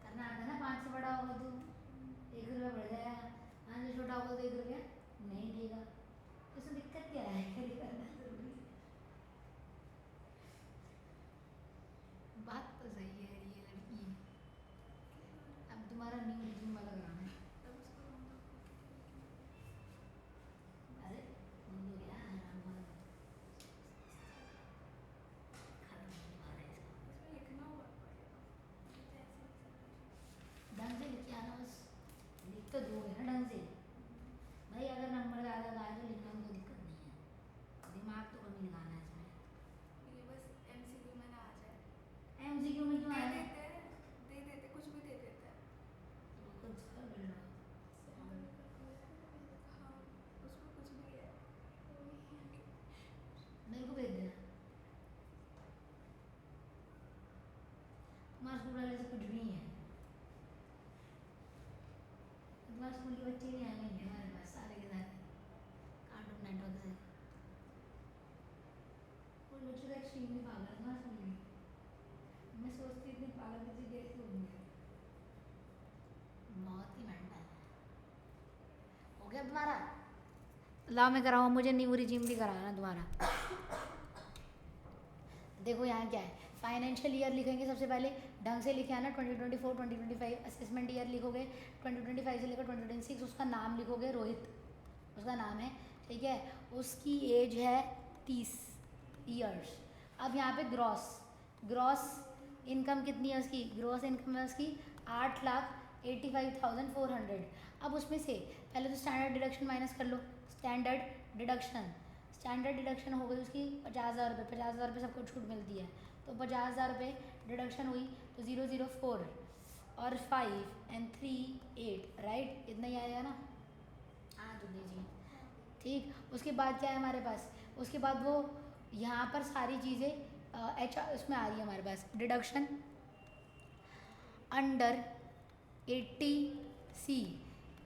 करना आता है ना, 5 से बड़ा होगा तो 1 रुपया बढ़ जाएगा, 5 से छोटा होगा तो 1 रुपया नहीं देगा, तो इसमें दिक्कत क्या है? कैरी करना जरूरी है। बात तो सही है, ये लड़की है। अब तुम्हारा न्यू रिज्यूम वाला काम है। तब उसको राउंड ऑफ करके अरे बोल दो क्या, आराम वाला खत्म तुम्हारा इसका, इसमें लिखना होगा पड़ेगा। ये तो ऐसे ही सब ढंग से लिख के आना बस, लिख तो दोगे ना ढंग से भाई, अगर नंबर ज़्यादा का है तो लिखने में कोई दिक्कत नहीं है, दिमाग तो कम ही लगाना है इसमें। ये बस MCQ में ना आ जाए। MCQ में क्यों दे आया? देते कुछ भी दे देते हैं। तो खुद से कर लो। हाँ उसमें कुछ भी है। मेरे को भेज देना, तुम्हारे स्कूल वाले से कुछ भी नहीं है, तुम्हारे स्कूल के बच्चे नहीं आएंगे हमारे पास सारे के सारे कार्टून नेटवर्क से, कुछ बच्चे तो एक्सट्रीमली पागल है तुम्हारे स्कूल में, मैं सोचती इतनी पागल बच्चे कैसे होंगे, बहुत ही मेंटल है। हो गया तुम्हारा? लाओ मैं कराऊँ, मुझे न्यू रिजीम भी कराना तुम्हारा। देखो यहाँ क्या है, फाइनेंशियल ईयर लिखेंगे सबसे पहले, ढंग से लिखे आना, 2024 2025 असेसमेंट ईयर लिखोगे, 2025 से लेकर 2026, उसका नाम लिखोगे रोहित, उसका नाम है, ठीक है, उसकी एज है 30 ईयर्स। अब यहाँ पे ग्रॉस इनकम कितनी है उसकी, ग्रॉस इनकम है उसकी 8,85,400। अब उसमें से पहले तो स्टैंडर्ड डिडक्शन माइनस कर लो, स्टैंडर्ड डिडक्शन हो गई उसकी 50,000 रुपये, 50,000 रुपये सबको छूट मिलती है, तो 50,000 रुपये डिडक्शन हुई, तो 004 और 5 एंड 3 8, राइट, इतना ही आएगा ना, हाँ तो दीजिए, ठीक। उसके बाद क्या है हमारे पास, उसके बाद वो यहाँ पर सारी चीज़ें उसमें आ रही है हमारे पास, deduction under 80C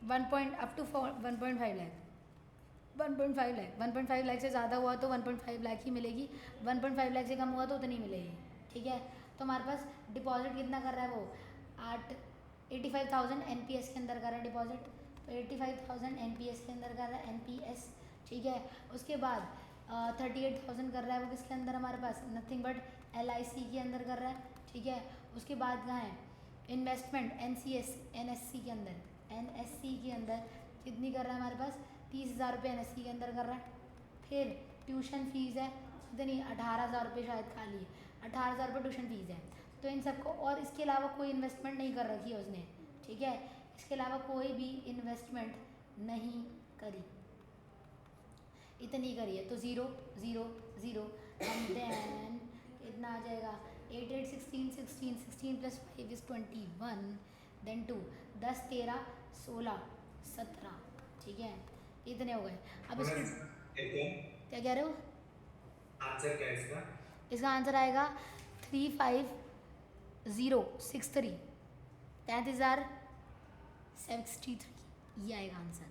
1 up to 1.5 lakh, 1.5 lakh से ज़्यादा हुआ तो 1.5 लाख ही मिलेगी, 1.5 लाख से कम हुआ तो उतनी मिलेगी, ठीक है। तो हमारे पास डिपॉजिट कितना कर रहा है वो, 85,000 NPS के अंदर कर रहा है डिपॉजिट, तो 85,000 NPS के अंदर कर रहा है NPS, ठीक है। उसके बाद 38,000 कर रहा है वो किसके अंदर हमारे पास, नथिंग बट LIC के अंदर कर रहा है, ठीक है। उसके बाद कहाँ है इन्वेस्टमेंट NSC के अंदर कितनी कर रहा है हमारे पास 30,000 रुपये NSC के अंदर कर रहा है। फिर ट्यूशन फीस है कितनी 18,000 रुपये शायद खाली 18,000 रुपये ट्यूशन फीस है। तो इन सबको और इसके अलावा कोई इन्वेस्टमेंट नहीं कर रखी है उसने, ठीक है। इसके अलावा कोई भी इन्वेस्टमेंट नहीं करी, इतनी करी है। तो 0 0 0 एंड देन इतना आ जाएगा 8 8 16 16 16 प्लस 5 इज 21 देन 2 10 13 16 17, ठीक है। इतने हो गए। अब इसको क्या कह रहे हो? आंसर क्या है इसका? इसका आंसर आएगा 35063 33,063 ये आएगा आंसर।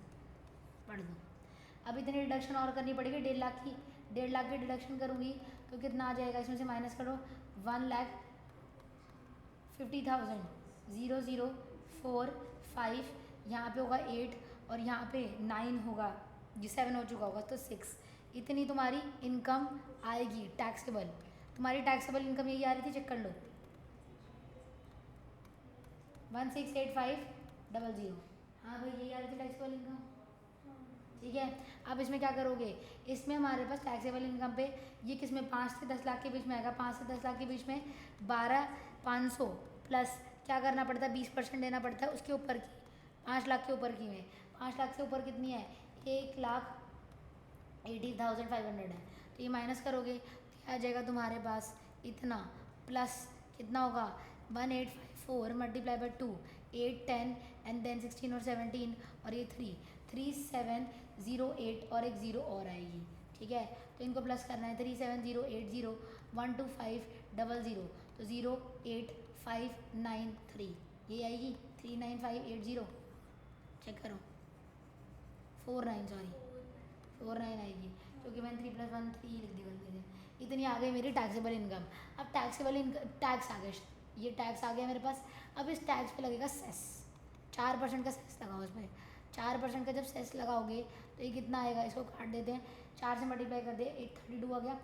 पढ़ लो। अब इतनी डिडक्शन और करनी पड़ेगी 1.5 लाख की। 1.5 लाख की डिडक्शन करूँगी तो कितना आ जाएगा, इसमें से माइनस करो 1,50,000 0 0 4 5 यहाँ पे होगा 8 और यहाँ पे 9 होगा, ये 7 हो चुका होगा तो 6। इतनी तुम्हारी इनकम आएगी टैक्सेबल। तुम्हारी टैक्सेबल इनकम यही आ रही थी, चेक कर लो 168500। हाँ भाई यही आ रही थी टैक्सेबल इनकम, ठीक है। अब इसमें क्या करोगे, इसमें हमारे पास टैक्सेबल इनकम पे ये किस में 5 से 10 लाख के बीच में आएगा। 5 से 10 लाख के बीच में 12,500 प्लस क्या करना पड़ता है 20% देना पड़ता है उसके ऊपर की, 5 लाख के ऊपर की में 5 लाख से ऊपर कितनी है 1,80,500 है। तो ये माइनस करोगे तो आ जाएगा तुम्हारे पास इतना प्लस कितना होगा 1854 मल्टीप्लाई बाई 2 8 10 एंड देन 16 और 17 और ये 3708 और एक 0 और आएगी, ठीक है। तो इनको प्लस करना है 37080 12500 तो 08593 ये आएगी 39580। चेक करो 49 आएगी क्योंकि मैंने 3 + 1 3 लिख दी गलती से। इतनी आ गई मेरी टैक्सेबल इनकम। अब टैक्सेबल इनकम टैक्स आ गया, ये टैक्स आ गया मेरे पास। अब इस टैक्स पे लगेगा सेस, 4% का सेस लगाओ इसमें। 4% का जब सेस लगाओगे तो ये कितना आएगा, इसको काट देते हैं 4 से मल्टीप्लाई कर दे 832 आ गया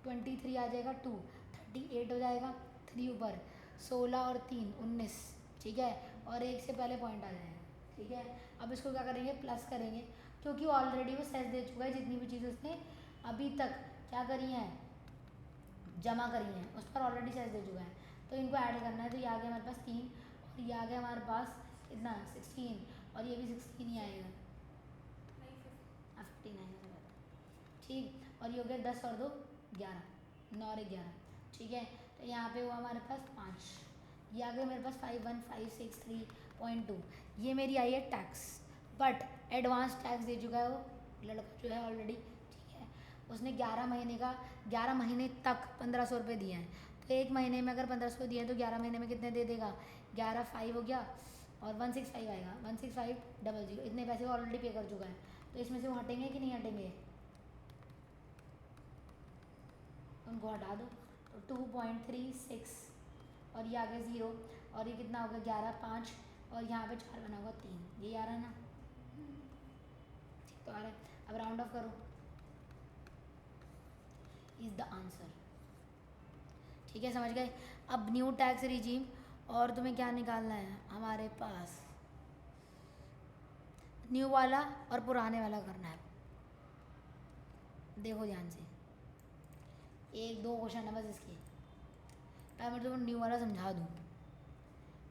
23 आ जाएगा 2 38 हो जाएगा 3 ऊपर 16 और 3 19, ठीक है। और एक से पहले पॉइंट आ जाएगा, ठीक है। अब इसको क्या करेंगे प्लस करेंगे क्योंकि ऑलरेडी वो सेस दे चुका है, जितनी भी चीज़ें उसने अभी तक क्या करी हैं जमा करी हैं उस पर ऑलरेडी सेस दे चुका है। तो इनको ऐड करना है तो ये आ गया हमारे पास 3 और ये आ गया हमारे पास कितना 16 और ये भी 16 ही आएगा 59, ठीक। और ये हो गया 10 और 2 11 9 और 11, ठीक है। तो यहाँ पे हुआ हमारे पास 5, ये आ गया मेरे पास 51563.2। ये मेरी आई है टैक्स, बट एडवांस टैक्स दे चुका है वो लड़का जो है ऑलरेडी, ठीक है। उसने 11 महीने तक 1,500 रुपये दिए हैं। तो एक महीने में अगर 1,500 दिए हैं तो 11 महीने में कितने दे देगा 11 5 हो गया और 165 आएगा 16500। इतने पैसे वो ऑलरेडी पे कर चुका है। तो इसमें से वो हटेंगे कि नहीं हटेंगे, उनको हटा दो। तो 2.36 और ये आगे 0 और ये कितना होगा 11 5 और यहाँ पे 4 बना होगा 3, ये आ रहा है ना, ठीक तो आ रहा है। अब राउंड ऑफ करो इज द आंसर, ठीक है, समझ गए। अब न्यू टैक्स रिजीम और तुम्हें क्या निकालना है हमारे पास न्यू वाला और पुराने वाला करना है। देखो ध्यान से 1-2 क्वेश्चन है बस इसके, मैं तुम्हें न्यू वाला समझा दूँ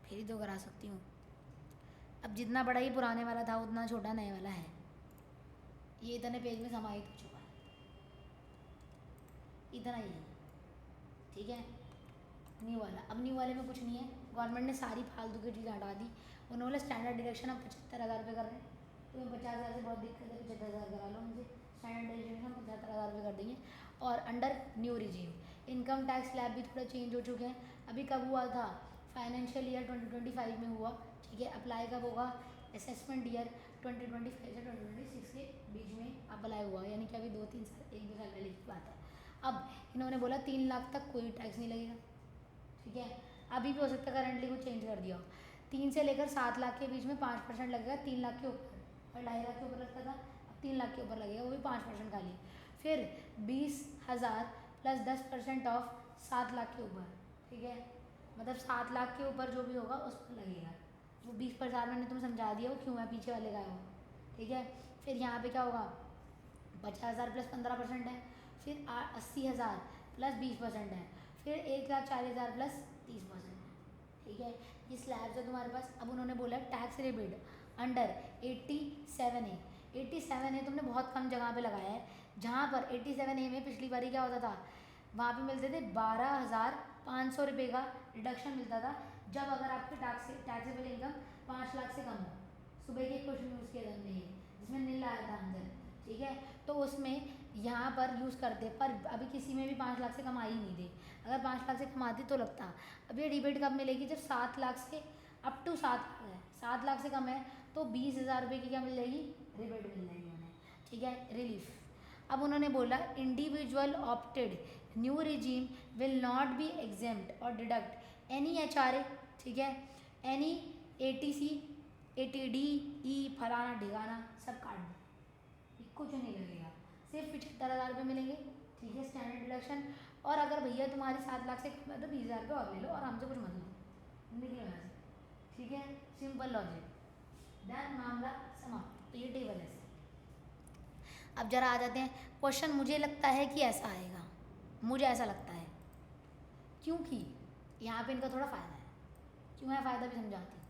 फिर ही तो करा सकती हूँ। अब जितना बड़ा ही पुराने वाला था उतना छोटा नए वाला है, ये इतने पेज में समाहित हो चुका है, इतना ही है, ठीक है। न्यू वाला, अब न्यू वाले में कुछ नहीं है, गवर्नमेंट ने सारी फालतू की चीज़ें हटा दी। उन्होंने बोला स्टैंडर्ड डिडक्शन अब 75,000 रुपये कर रहे हैं, तुम्हें 50,000 से बहुत दिक्कत है 75,000 करा लो मुझे, स्टैंडर्ड डिडक्शन हम 75,000 रुपये कर देंगे। और under new regime income tax slab भी थोड़ा चेंज हो चुके हैं। अभी कब हुआ था फाइनेंशियल ईयर 2025 में हुआ, ठीक है। अप्लाई कब होगा असेसमेंट ईयर 2025 से 2026 के बीच में अप्लाई हुआ, यानी कि अभी 2-3 साल 1-2 साल पहले की बात है। अब इन्होंने बोला 3 लाख तक कोई टैक्स नहीं लगेगा, ठीक है। अभी भी हो सकता है करंटली को चेंज कर दिया हो, 3 से लेकर 7 लाख के बीच में 5% लगेगा 3 लाख के ऊपर, और 2.5 लाख के ऊपर लगता था, अब 3 लाख के ऊपर लगेगा, वो भी 5% खाली। फिर 20,000 + 10% ऑफ 7 लाख के ऊपर, ठीक है। मतलब 7 लाख के ऊपर जो भी होगा उस पर लगेगा। वो 20% मैंने तुम्हें समझा दिया, वो क्यों है पीछे वाले का है वो, ठीक है। फिर यहाँ पे क्या होगा, 50,000 प्लस 15% है, फिर 80,000 प्लस 20% है, फिर 1,40,000 प्लस 30% है, ठीक है। ये स्लैब्स है तुम्हारे पास। अब उन्होंने बोला tax rebate under 87A। 87A तुमने बहुत कम जगह पे लगाया है, जहाँ पर 87A में पिछली बारी क्या होता था, वहाँ पे मिलते थे 12,500 रुपये का रिडक्शन मिलता था, जब अगर आपकी टैक्सेबल इनकम 5 लाख से कम हो। सुबह के क्वेश्चन यूज़ किया था हमने ये, जिसमें नील आया था आंसर, ठीक है। तो उसमें यहाँ पर यूज़ करते, पर अभी किसी में भी 5 लाख से कम आ ही नहीं थे। अगर 5 लाख से कम आती तो लगता। अब ये रिबेट कब मिलेगी, जब 7 लाख से अप टू 7 लाख है, 7 लाख से कम है तो 20,000 रुपये की क्या मिल जाएगी, रिबेट मिल जाएगी उन्हें, ठीक है, रिलीफ। अब उन्होंने बोला individual opted new regime will not be exempt और डिडक्ट एनी HRA, ठीक है, एनी ATC, ATD, ई फलाना ढिगाना सब काट दो, कुछ नहीं लगेगा, सिर्फ 75,000 रुपये मिलेंगे, ठीक है, स्टैंडर्ड डिडक्शन। और अगर भैया तुम्हारी 7 लाख से कम है तो 20,000 रुपये और ले लो, और हमसे कुछ मत लो, निकलो यहाँ से, ठीक है, सिंपल लॉजिक, देन मामला समाप्त। तो ये टेबल है। अब जरा आ जाते हैं क्वेश्चन। मुझे लगता है कि ऐसा आएगा, मुझे ऐसा लगता है, क्योंकि यहाँ पे इनका थोड़ा फ़ायदा है। क्यों है फ़ायदा भी समझाती हूँ।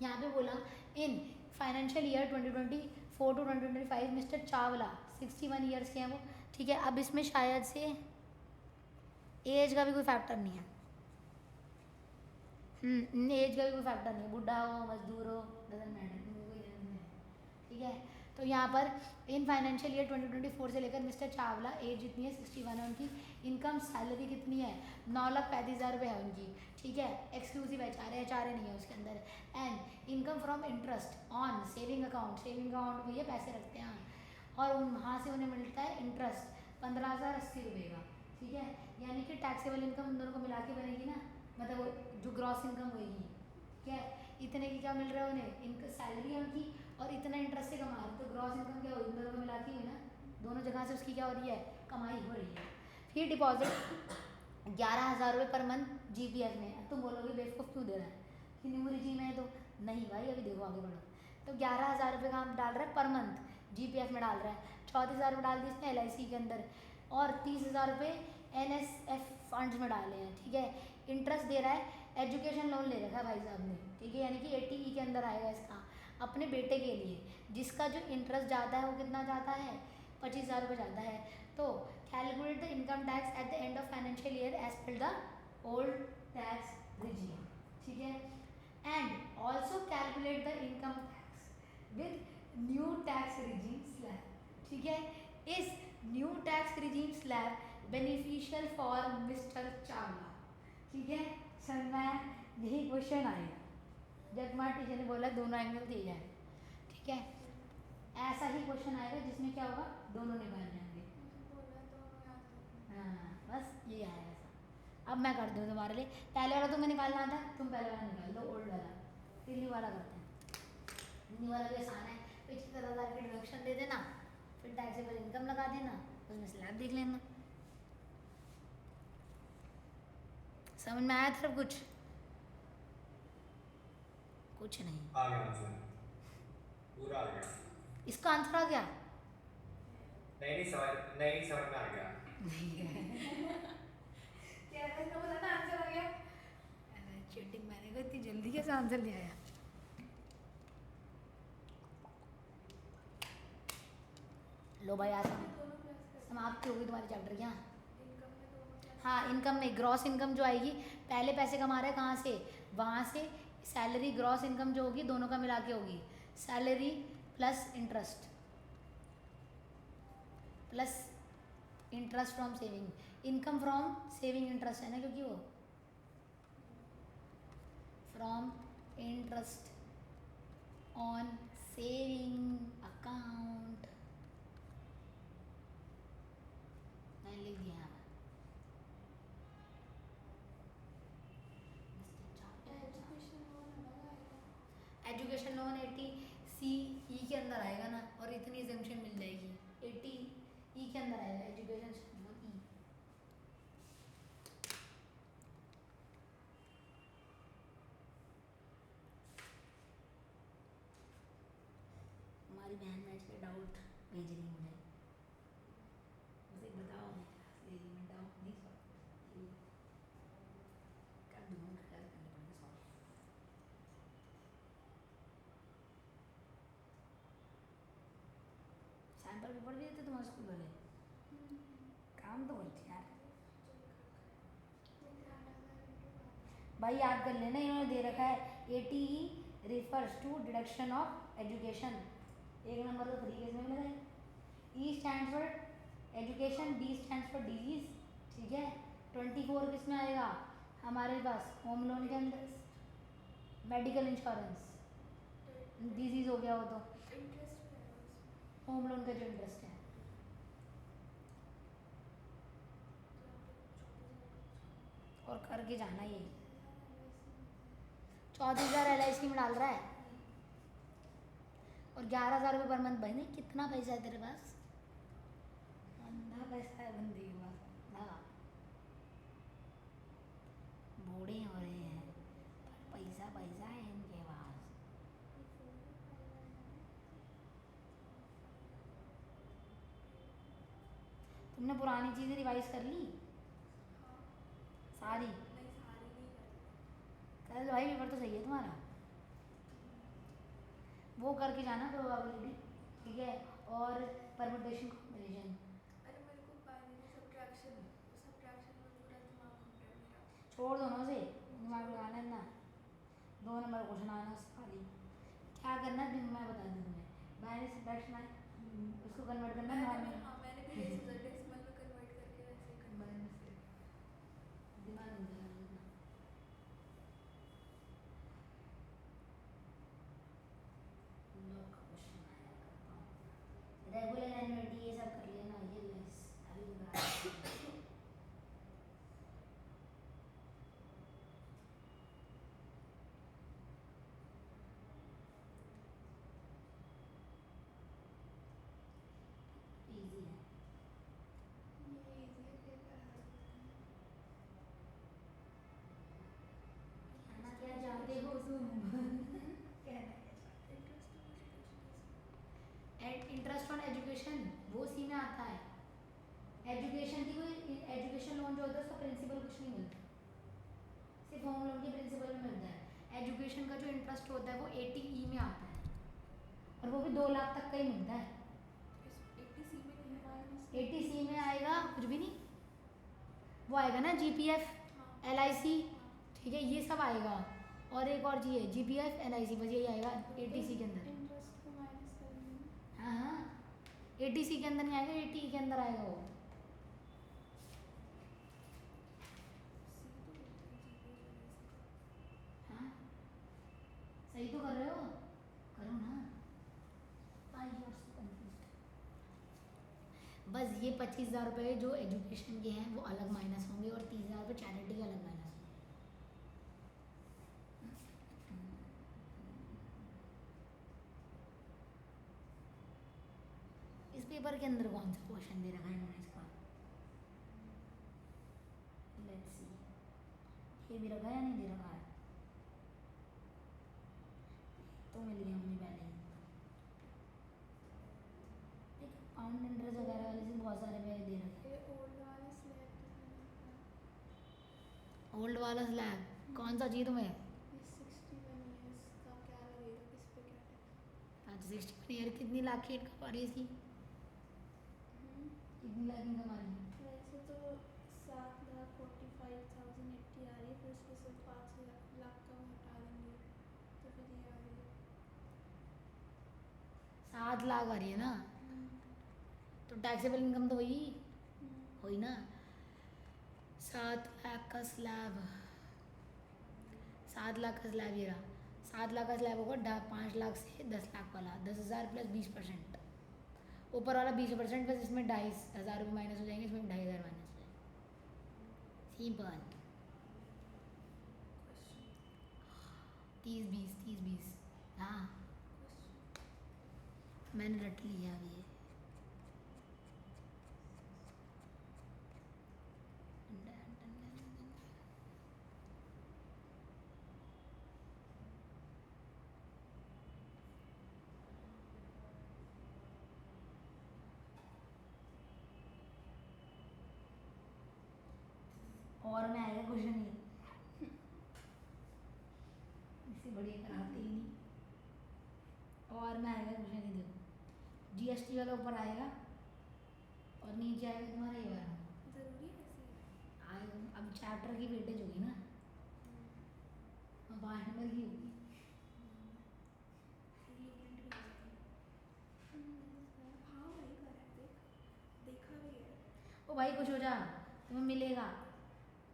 यहाँ पे बोला in financial year 2024 to 2025 mister Chawla 61 years के हैं वो, ठीक है। अब इसमें शायद से एज का भी कोई फैक्टर नहीं है, एज का भी कोई फैक्टर नहीं है, बुढ़ा हो मजदूर हो डजंट मैटर, ठीक है। तो यहाँ पर इन फाइनेंशियल ईयर 2024 से लेकर मिस्टर चावला एज जितनी है 61 है उनकी, इनकम सैलरी कितनी है 9,35,000 रुपये है उनकी, ठीक है, एक्सक्लूसिव HRA नहीं है उसके अंदर। And income from interest on saving account में ये पैसे रखते हैं और वहाँ से उन्हें मिलता है इंटरेस्ट 15,080 रुपये का, ठीक है। यानी कि टैक्सेबल इनकम उन दोनों को मिला के बनेगी ना, मतलब जो ग्रॉस इनकम होगी, ठीक है, इतने की क्या मिल रहा है उन्हें, इनका सैलरी है उनकी और इतना इंटरेस्ट से कमा रहे, तो ग्रॉस इनकम क्या होगी, दोनों को मिलाती हुई ना, दोनों जगह से उसकी क्या हो रही है, कमाई हो रही है। फिर डिपॉजिट 11,000 रुपये पर मंथ GPF में। अब तुम बोलोगे बेवकूफ़ क्यों दे रहा है कि न्यू रिजीम है, तो नहीं भाई अभी देखो आगे बढ़ो। तो 11,000 रुपये का हम डाल रहे हैं पर मंथ, GPF में डाल रहा है, 34,000 रुपये डाल दिए इसने LIC के अंदर, और 30,000 रुपये NSF फंड्स में डाले हैं, ठीक है। इंटरेस्ट दे रहा है, एजुकेशन लोन ले रखा है भाई साहब ने, ठीक है, यानी कि 80E के अंदर आएगा इसका, अपने बेटे के लिए, जिसका जो इंटरेस्ट जाता है वो कितना जाता है, 25,000 रुपये जाता है। तो calculate the income tax at the end of financial year as per the old tax regime, ठीक है। And also calculate the income tax with new tax regime slab, ठीक है। इस new tax regime slab beneficial for mister Chawla, ठीक है। Sir में यही question आएगा जब तुम्हारे टीचर ने बोला दोनों एंगल दिए जाए, ठीक है, ऐसा ही क्वेश्चन आएगा जिसमें क्या होगा, दोनों निकाल जाएंगे। हाँ बस ये आएगा ऐसा। अब मैं कर दूँ तुम्हारे लिए, पहले वाला तुम्हें निकालना था, तुम पहले वाला निकाल दो, ओल्ड वाला, फिर न्यू वाला करते हैं। न्यू वाला भी आसान है, 75,000 की डिडक्शन दे देना, फिर टैक्सेबल इनकम लगा देना, उसमें स्लैब देख लेना। समझ में आया सब कुछ नहीं आ गया आंसर, पूरा आ गया। इसका आंसर आ गया, नहीं समझ में आ गया। क्या है इसका बोला ना आंसर आ गया। चीटिंग मैंने कहा इतनी जल्दी कैसे आंसर ले आया। लो भाई आसान समाप्त हो गई तुम्हारी चैप्टर क्या। हाँ इनकम नहीं, ग्रॉस इनकम जो आएगी, पहले पैसे कमा रहे हैं कहाँ से, वहाँ से सैलरी, ग्रॉस इनकम जो होगी दोनों का मिला के होगी, salary plus interest from saving, income from saving interest है ना, क्योंकि वो from interest on saving account मैंने लिख दिया यहाँ पर। एजुकेशन लोन 80C के अंदर आएगा ना, और इतनी एग्जेम्पशन मिल जाएगी, 80E के अंदर आएगा एजुकेशन लोन E। तुम्हारी बहन मैच के डाउट भेज रही मुझे, मुझे बताओ मैं क्लास ले रही, मैं डाउट नहीं सॉल्व कर दूँगा, क्लास करने पड़ेगा सॉल्व। सैम्पल पेपर भी देते तुम्हारे स्कूल वाले, काम तो करते यार। भाई याद कर लेना, इन्होंने दे रखा है ATE refers to deduction of education, एक नंबर तो तरीके से मिल रहा है। E stand for education, D stand for disease, ठीक है। 24 किस में आएगा हमारे पास, होम लोन के अंदर, मेडिकल इंश्योरेंस, डिजीज हो गया वो तो, होम लोन का जो इंटरेस्ट है। और करके जाना ये 34,000 LIC में डाल रहा है और 11,000 रुपये पर मंथ। भाई नहीं, कितना पैसा है तेरे पास, अंधा पैसा है बंदे के पास, अंधा। बूढ़े हो रहे हैं पर पैसा पैसा है इनके पास। तुमने पुरानी चीज़ें रिवाइज कर ली सारी? कल भाई पेपर तो सही है तुम्हारा, वो करके जाना प्रोबेबिलिटी, ठीक है, और परमुटेशन कॉम्बिनेशन। अरे मेरे को बाइनरी सब्ट्रैक्शन में पूरा दिमाग घूम रहा है मेरा। छोड़ दोनों से दिमाग लगाना है ना, 2 नंबर क्वेश्चन आना खाली। क्या करना है दिन मैं बता दूँ तुम्हें, बाइनरी सब्ट्रैक्शन है, उसको कन्वर्ट करना है नॉर्मल। हाँ मैंने भी यही सोचा, डेसिमल में कन्वर्ट करके वैसे ही करना है। दिमाग नहीं लगाना। लोग का क्वेश्चन आया करता हूँ, रेगुलर एनुअलिटी ये सब कर लेना, ये लेस अभी बता। इजी है, ये इजी है पेपर हार्ड कहना क्या चाहते हो तुम? कहना क्या चाहते हो? इंटरेस्ट ऑन एजुकेशन वो सी में आता है। एजुकेशन की कोई एजुकेशन लोन जो होता है उसका प्रिंसिपल कुछ नहीं मिलता, सिर्फ होम लोन के प्रिंसिपल में मिलता है। एजुकेशन का जो इंटरेस्ट होता है वो 80E में आता है और वो भी 2 लाख तक का ही मिलता है। 80C में नहीं है, 80C में आएगा कुछ भी नहीं, वो आएगा ना GPF LIC, ठीक है, ये सब आएगा। और एक और जी है GPF LIC, बस यही आएगा 80C के अंदर। इंटरेस्ट को माइनस करेंगे। हाँ हाँ, 80C के अंदर नहीं आएगा, 80E के अंदर आएगा वो। सी तो बोलते हैं GPF हाँ सही तो कर रहे हो, करो ना। I are so confused. बस ये 25,000 रुपये जो एजुकेशन के हैं वो अलग माइनस होंगे और 30,000 रुपये चैरिटी के अलग माइनस होंगे। इस पेपर के अंदर कौन सा क्वेश्चन दे रखा है इन्होंने इसका, लेट्स सी, ये भी रखा है या नहीं दे रखा है, तो मिल गया मुझे पहले ही। देखो पाउंड इंटरेस्ट वगैरह वाले से बहुत सारे पे दे रखे ये ओल्ड वाला स्लैब दिखाना हैं। ओल्ड वाला स्लैब कौन सा चाहिए तुम्हें? ये 61 ईयर्स का क्या लगेगा, किस पे क्या टैक्स? अच्छा 60 ईयर कितनी लाख की इनकम आ रही है इसकी, कितनी लाख इनकम आ रही है? वैसे तो 7,45,080 आ रही है, फिर उसमें से 5 लाख का वो हटा देंगे तो फिर ये आ रही है। 7 लाख आ रही है ना, तो टैक्सेबल इनकम तो वही हुई ना। 7 लाख का स्लैब, 7 लाख का स्लैब, ये रहा 7 लाख का स्लैब होगा 5 लाख से 10 लाख वाला, 10,000 प्लस 20%, ऊपर वाला 20%, बस इसमें 2,500 रुपये माइनस हो जाएंगे, इसमें 2,500 माइनस हो जाएंगे, सिंपल। 30-20 हाँ मैंने रट लिया अभी ये। और में आएगा क्वेश्चन ये, इससे बढ़िया कराते ही नहीं। और में आएगा क्वेश्चन ये, देखो जीएसटी वाला ऊपर आएगा और नीचे आएगा तुम्हारा ये वाला जरूरी है ऐसे। आएगा। अब चैप्टर की वेटेज होगी ना, अब 5 नंबर की होगी। हाँ वही कर रहा है, देख देखा भी है। ओ भाई कुछ हो जा, तुम्हें मिलेगा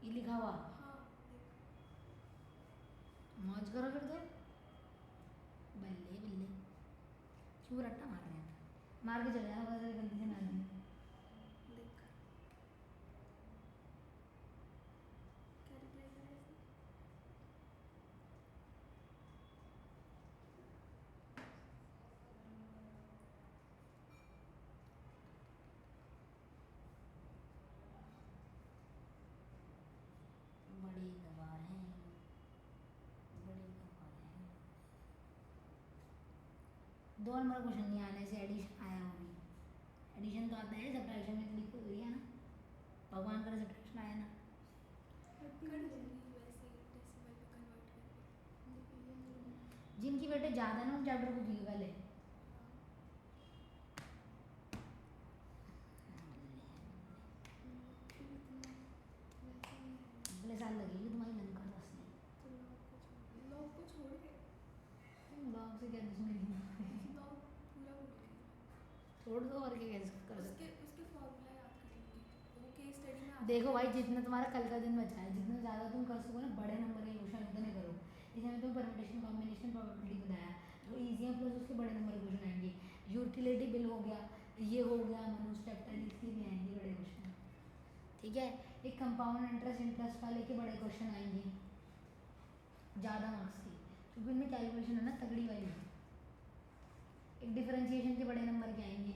ये लिखा हुआ, हाँ देख। मौज करो फिर तो। बल्ले बल्ले, क्यों रट्टा मार रहे हैं, मार के चले जाना बस, गलती से ना दी। देख क्या रिप्लाई कर रहा है इसने? बड़ी गवार हैं, बड़ी गवार हैं। 2 नंबर क्वेश्चन नहीं आने से एडिशन आया होगी, एडिशन तो आता है, सब्ट्रैक्शन में तो लिखो हुई है ना, भगवान करे सब्ट्रैक्शन आया ना। कर दूंगी वैसे ही डेसिमल पे कन्वर्ट करके। जिनकी बेटे ज़्यादा ना उन चैप्टर को दिए पहले। अगले साल लगेगी तुम्हारी लंका दसने। लॉग को छोड़ के लॉग से क्या दुश्मनी, लॉग पूरा भूल गई। छोड़ दो और क्या कैसे कर सकते। उसके उसके फॉर्मूला याद कर लूँगी, वो केस स्टडी में आता देखो है। भाई जितना तुम्हारा कल का दिन बचा है, जितना ज़्यादा तुम कर सको ना बड़े नंबर के क्वेश्चन उतने करो। जैसे मैंने तुम्हें परम्यूटेशन कॉम्बिनेशन प्रोबेबिलिटी बताया, जो ईजी है प्लस उसके बड़े नंबर के क्वेश्चन आएंगे। यूटिलिटी बिल हो गया, ये हो गया, मनु स्टेप्टर, इसके भी आएंगे बड़े क्वेश्चन, ठीक है। एक कंपाउंड इंटरेस्ट वाले के बड़े क्वेश्चन आएंगे ज़्यादा मार्क्स के, क्योंकि उनमें कैलकुलेशन है ना तगड़ी वाली। एक डिफरेंशिएशन के बड़े नंबर के आएंगे,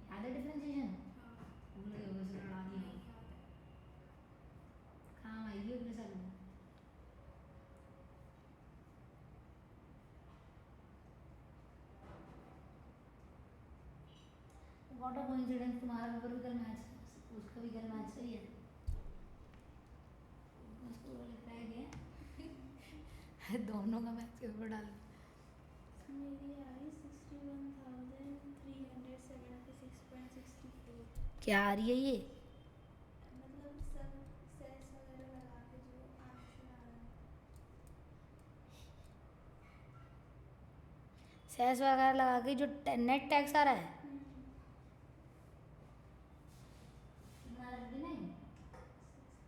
याद है डिफरेंशिएशन, हाँ भूल गए होगे, उसे लड़ा दिया, नहीं याद है। काम आएगी अगले साल में। व्हाट अ कोइंसिडेंस, तुम्हारा पेपर भी कल मैथ्स, उसका भी कल मैथ्स सही है, उसको लिख रहा है दोनों का मैथ्स के पेपर डाल। मेरी आई 61,376.64। क्या आ रही है ये, मतलब सब सेस वगैरह लगा के जो आंसर आ रहा है। सेस वगैरह लगा के जो नेट टैक्स आ रहा है, तुम्हारा 59?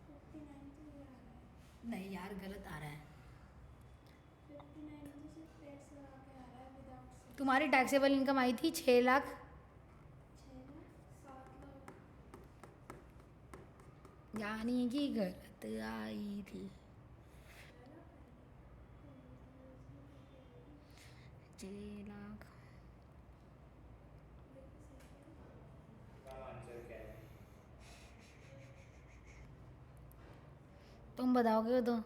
59 तो ये आ रहा है। नहीं यार गलत आ रहा है, 59 तो सिर्फ टैक्स लगा के आ रहा है विदाउट सेस। तुम्हारी टैक्सेबल इनकम आई थी 6 लाख, 6 लाख 7 लाख। यानी कि गलत आई थी 6 लाख। का आंसर क्या है? तुम बताओगे तो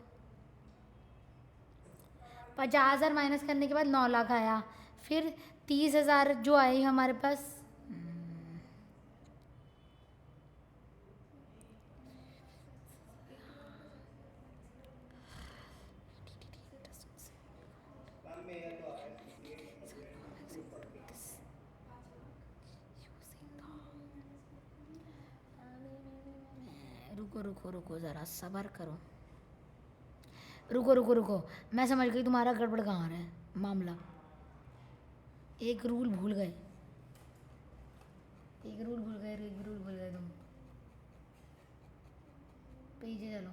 50,000 माइनस करने के बाद 9 लाख आया, फिर 30,000 जो आई हमारे पास, मैम मेरा तो आ रहा है 68,240। रुको रुको रुको ज़रा सब्र करो, रुको रुको रुको, मैं समझ गई तुम्हारा गड़बड़ कहाँ है मामला। एक रूल भूल गए, एक रूल भूल गए, एक रूल भूल गए तुम, पीछे चलो।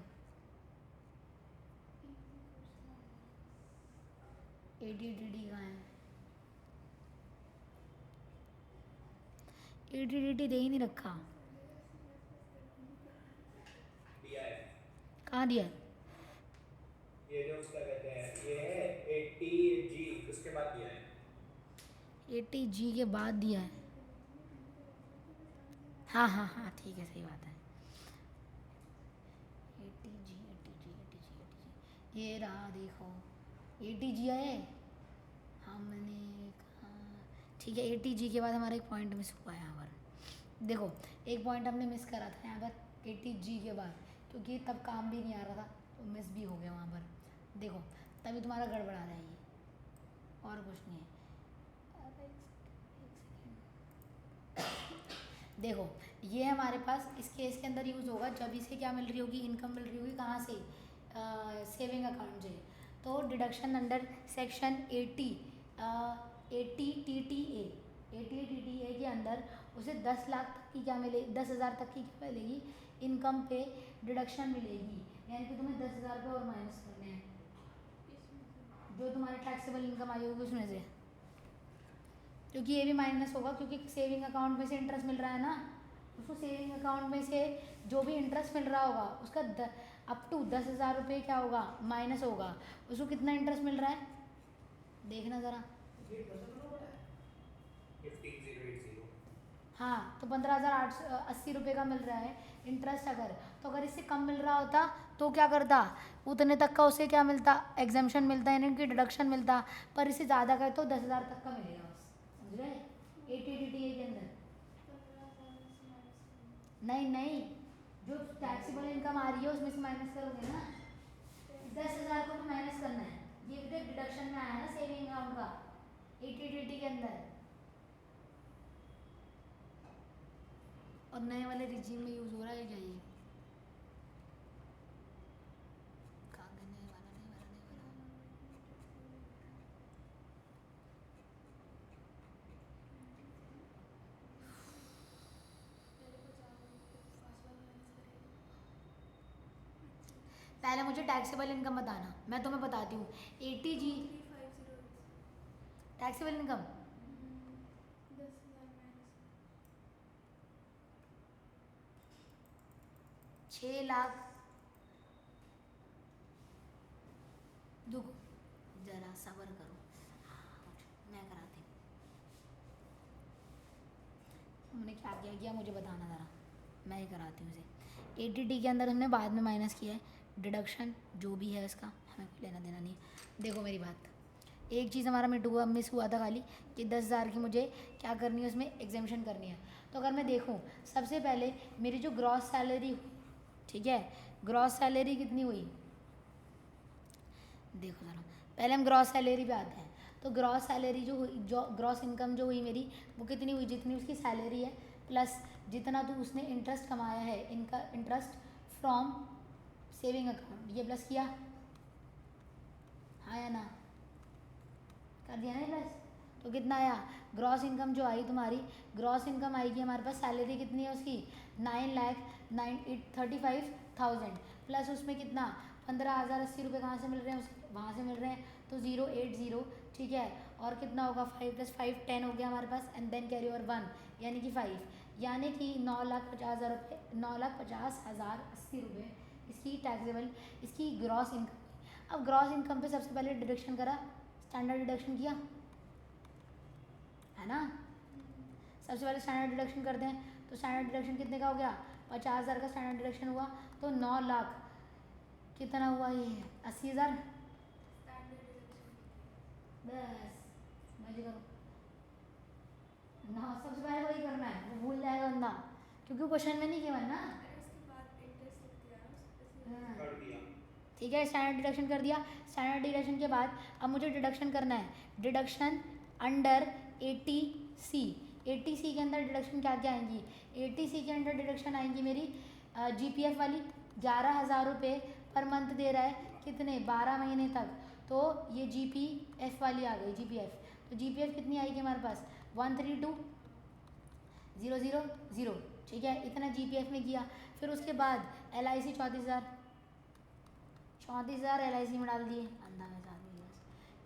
ATTT कहाँ है, ATTT दे ही नहीं रखा, दिया है, कहाँ दिया है? ये जो उसका कहते हैं ये है 80G, उसके बाद दिया है। 80G के बाद दिया है, हाँ हाँ हाँ ठीक है सही बात है। 80G 80G 80G 80G ये रहा देखो, 80G है, हमने कहा ठीक है। 80G के बाद हमारा एक पॉइंट मिस हुआ है यहाँ पर, देखो एक पॉइंट हमने मिस करा था यहाँ पर 80G के बाद, क्योंकि तब काम भी नहीं आ रहा था तो मिस भी हो गया वहाँ पर। देखो तभी तुम्हारा गड़बड़ा रहा है ये, और कुछ नहीं है। अब एक सेकेंड, देखो ये हमारे पास इस केस के अंदर यूज़ होगा जब इसे क्या मिल रही होगी, इनकम मिल रही होगी कहाँ से, सेविंग अकाउंट से। तो डिडक्शन अंडर सेक्शन 80 TTA के अंदर उसे 10 लाख तक की क्या मिले, 10,000 तक की क्या मिलेगी, इनकम पे डिडक्शन मिलेगी। यानी कि तुम्हें 10,000 रुपये और माइनस करने हैं जो तुम्हारी टैक्सेबल इनकम आई होगी उसमें से, क्योंकि ये भी माइनस होगा क्योंकि सेविंग अकाउंट में से इंटरेस्ट मिल रहा है ना, उसको सेविंग अकाउंट में से जो भी इंटरेस्ट मिल रहा होगा उसका अप टू 10,000 रुपये क्या होगा, माइनस होगा। उसको कितना इंटरेस्ट मिल रहा है देखना ज़रा। 15,080। हाँ तो 15,880 रुपये का मिल रहा है इंटरेस्ट। तो अगर इससे कम मिल रहा होता तो क्या करता, उतने तक का उसे क्या मिलता, एग्जाम्पशन मिलता, यानी कि डिडक्शन मिलता। पर इससे ज़्यादा का तो 10,000 तक का मिलेगा बस, समझ रहे 80 TTA के अंदर। 15,000 से माइनस नहीं नहीं, जो टैक्सेबल इनकम आ रही है उसमें से माइनस करोगे ना, 10,000 को भी माइनस करना है। ये भी डिडक्शन में आया ना सेविंग अकाउंट का 80 TT के अंदर, और नए वाले रिजीम में यूज़ हो रहा है क्या ये, कहाँ गया नए वाला, नए वाला, नए वाला। पहले मुझे टैक्सेबल इनकम बताना, मैं तुम्हें बताती हूँ। 80G 3,508 taxable income 10,000 minus 6 lakh, रुको जरा सब्र करो, मैं कराती हूँ। हमने क्या क्या किया मुझे बताना ज़रा, मैं ही कराती हूँ इसे। 80D के अंदर हमने बाद में माइनस किया है, डिडक्शन जो भी है इसका हमें कोई लेना देना नहीं है। देखो मेरी बात, एक चीज़ हमारा मिस हुआ था खाली कि 10,000 की मुझे क्या करनी है, उसमें एग्जाम्पशन करनी है। तो अगर मैं देखूँ सबसे पहले मेरी जो ग्रॉस सैलरी, ठीक है, ग्रॉस सैलरी कितनी हुई, देखो ज़रा पहले हम ग्रॉस सैलरी पे आते हैं। तो ग्रॉस सैलरी जो हुई, जो ग्रॉस इनकम जो हुई मेरी, वो कितनी हुई, जितनी उसकी सैलरी है प्लस जितना तो उसने इंटरेस्ट कमाया है, इनका इंटरेस्ट फ्रॉम सेविंग अकाउंट, ये प्लस किया, हाँ या ना, कर दिया ना प्लस। तो कितना आया, ग्रॉस इनकम जो आई तुम्हारी, ग्रॉस इनकम आएगी हमारे पास, सैलरी कितनी है उसकी 9,35,000 प्लस उसमें कितना 15,080 रुपये कहाँ से मिल रहे हैं, उसके वहाँ से मिल रहे हैं, तो 080, ठीक है। और कितना होगा 5 + 5 10 हो गया हमारे पास, एंड देन कैरी ओवर 1 यानी कि 5, यानी कि 9,50,000 रुपये, 9,50,080 रुपये इसकी टैक्सेबल, इसकी ग्रॉस इनकम। अब ग्रॉस इनकम पे सबसे पहले डिडक्शन करा, स्टैंडर्ड डिडक्शन किया है ना, सबसे पहले स्टैंडर्ड डिडक्शन करते हैं। तो स्टैंडर्ड डिडक्शन कितने का हो गया, 50,000 का स्टैंडर्ड डिडक्शन हुआ, तो 9 लाख कितना हुआ, ये 80,000, बस मजे करो ना, सबसे पहले वही करना है, वो भूल जाएगा बंदा क्योंकि क्वेश्चन में नहीं केवल ना। उसके बाद इंटरेस्ट लिख दिया हाँ। कर दिया। ठीक है, स्टैंडर्ड डिडक्शन कर दिया। स्टैंडर्ड डिडक्शन के बाद अब मुझे डिडक्शन करना है, डिडक्शन अंडर 80C। 80C के अंदर डिडक्शन क्या क्या आएंगी, 80C के अंदर डिडक्शन आएंगी मेरी GPF वाली, 11,000 रुपये पर मंथ दे रहा है, कितने 12 महीने तक, तो ये GPF वाली आ गई, GPF। तो GPF कितनी आएगी हमारे पास 132,000, ठीक है, इतना GPF में किया। फिर उसके बाद LIC 34,000 LIC में डाल दिए, अंधा में साथ में बस,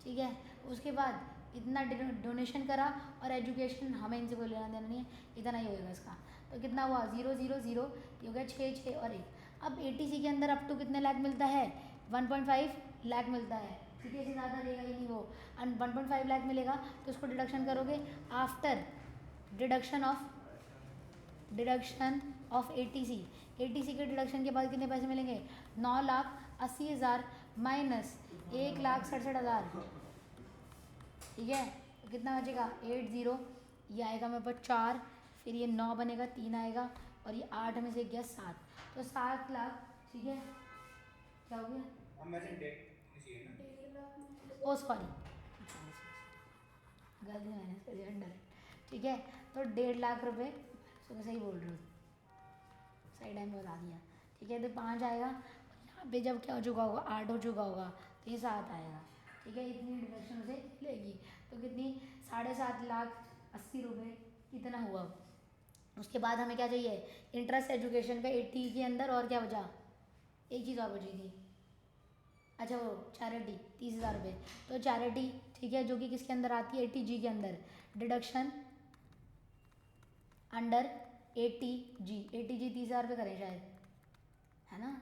ठीक है। उसके बाद इतना डोनेशन करा, और एजुकेशन हमें इनसे कोई लेना देना नहीं है, इतना ही होएगा इसका। तो कितना हुआ 0 0 0, ये हो गया 6 6 और 1। अब 80C के अंदर अप टू कितने लाख मिलता है, 1.5 लाख मिलता है, ठीक है, इससे ज़्यादा देगा ही नहीं वो, 1.5 लाख मिलेगा। तो उसको डिडक्शन करोगे after deduction of 80C। 80C के डिडक्शन के बाद कितने पैसे मिलेंगे, 9,80,000 माइनस 1,67,000, ठीक है। तो कितना बचेगा 80, ये आएगा मेरे पास 4, फिर ये 9 बनेगा, 3 आएगा, और ये 8 में से गया 7, तो 7,00,000 ठीक है, क्या हो गया? हम वैसे डेट चाहिए ना 1.5 लाख में ओ सॉरी, गलती मैंने कर दिया डायरेक्ट। ठीक है, तो 1.5 लाख रुपए, सुबह सही बोल रहे हो, सही टाइम पे बता दिया। ठीक है, तो 5 आएगा, यहाँ पे जब क्या हो चुका होगा, 8 हो चुका होगा, तो ये 7 आएगा। ठीक है, इतनी डिडक्शन उसे लेगी, तो कितनी, 7.5 लाख 80 रुपये कितना हुआ। उसके बाद हमें क्या चाहिए, इंटरेस्ट एजुकेशन पे 80 के अंदर, और क्या बचा, एक चीज़ और बची थी, अच्छा वो चैरिटी 30,000 रुपये। तो चैरिटी, ठीक है, जो कि किसके अंदर आती है, 80G के अंदर, डिडक्शन अंडर 80G, 80G 30,000 रुपये करें शायद, है ना,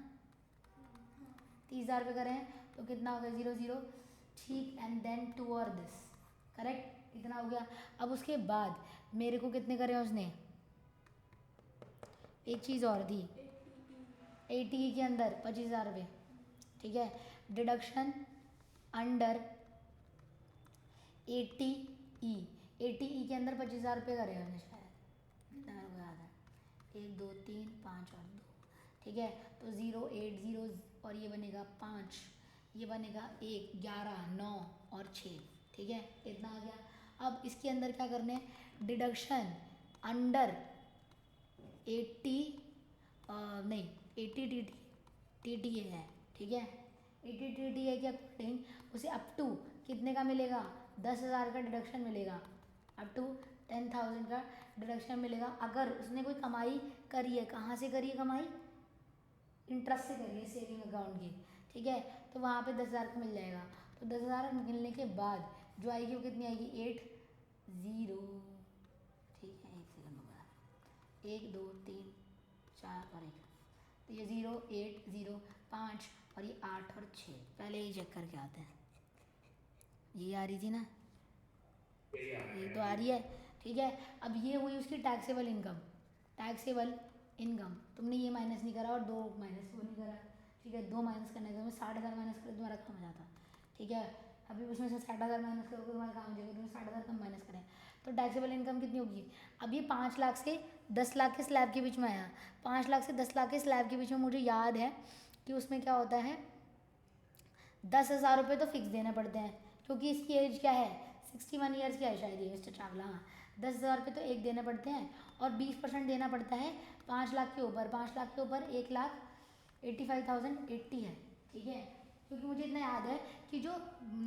30,000 रुपये करें तो कितना हो गया, 0 0, ठीक, एंड देन टू और दिस, करेक्ट, इतना हो गया। अब उसके बाद मेरे को कितने करे उसने, एक चीज़ और थी, 80 के अंदर 25,000 रुपये, ठीक है, डिडक्शन अंडर 80E, 80E के अंदर 25,000 रुपये करे हमने शायद, इतना मेरे को याद है, 1 2 3 5 और 2, ठीक है, तो 0 8 0 और ये बनेगा 5, ये बनेगा 1 11 9 और 6, ठीक है, इतना आ गया। अब इसके अंदर क्या करने, डिडक्शन अंडर 80, नहीं 80 TT है, ठीक है, 80 TT के अकॉर्डिंग उसे अप टू कितने का मिलेगा, 10,000 का डिडक्शन मिलेगा, अप टू 10,000 का डिडक्शन मिलेगा, अगर उसने कोई कमाई करी है। कहाँ से करी है कमाई, इंटरेस्ट से करी है, सेविंग अकाउंट की, ठीक है, तो वहाँ पे 10,000 का मिल जाएगा। तो 10,000 मिलने के बाद जो आएगी वो कितनी आएगी, 8 0, ठीक है, 1 सेकंड होगा, 1 2 3 4 और 1, तो ये 0 8 0 5 और ये 8 और 6, पहले ये चेक करके आते हैं, ये आ रही थी ना, ये तो आ रही है, ठीक है। अब ये हुई उसकी टैक्सेबल इनकम, टैक्सेबल इनकम, तुमने ये माइनस नहीं करा और 2 माइनस वो नहीं करा, ठीक है, 2 माइनस करने के, 60,000 माइनस करो तुम्हारा काम हो जाता, ठीक है। अभी उसमें से 60,000 माइनस करोगे तुम्हारा काम हो जाएगा, तुम्हें 60,000 कम माइनस करें, तो टैक्सेबल इनकम कितनी होगी। अब ये 5 लाख से 10 लाख के स्लैब के बीच में आया, 5 लाख से 10 लाख के स्लैब के बीच में मुझे याद है कि उसमें क्या होता है, 10,000 रुपये तो फिक्स देने पड़ते हैं, क्योंकि इसकी एज क्या है, 61 ईयर्स की है शायद ये मिस्टर चावला, हाँ, 10,000 रुपये तो एक देने पड़ते हैं, और 20% देना पड़ता है 5 लाख के ऊपर, 5 लाख के ऊपर 1,85,080 है, ठीक है, क्योंकि मुझे इतना याद है कि जो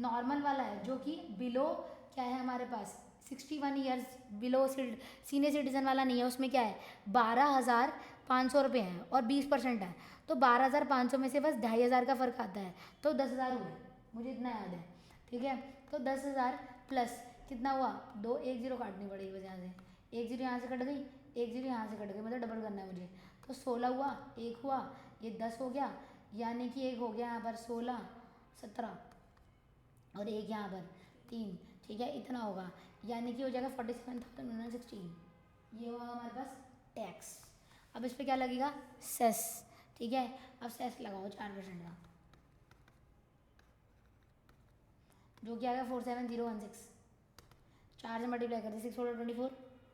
नॉर्मल वाला है, जो कि बिलो क्या है हमारे पास 61 ईयर्स बिलो सीनियर सिटीजन वाला नहीं है, उसमें क्या है 12,500 रुपये हैं और 20% है, तो 12,500 में से बस 2,500 का फ़र्क आता है, तो 10,000 हुए, मुझे इतना याद है, ठीक है। तो 10,000 प्लस कितना हुआ, 2 1 0 काटनी पड़ेगी बस यहाँ से, 1 0 यहाँ से कट गई, 1 0 यहाँ से कट गई, मतलब डबल करना है मुझे, तो 16 हुआ, 1 हुआ, ये 10 हो गया, यानी कि 1 हो गया यहाँ पर 16 17 और 1 यहाँ पर 3, ठीक है, इतना होगा, यानी कि हो जाएगा 47,116, ये होगा हमारे पास टैक्स। अब इस पर क्या लगेगा, सेस, ठीक है, अब सेस लगाओ 4% का, जो कि आएगा 47,016, 4 से मल्टीप्लाई करते 6 4 24,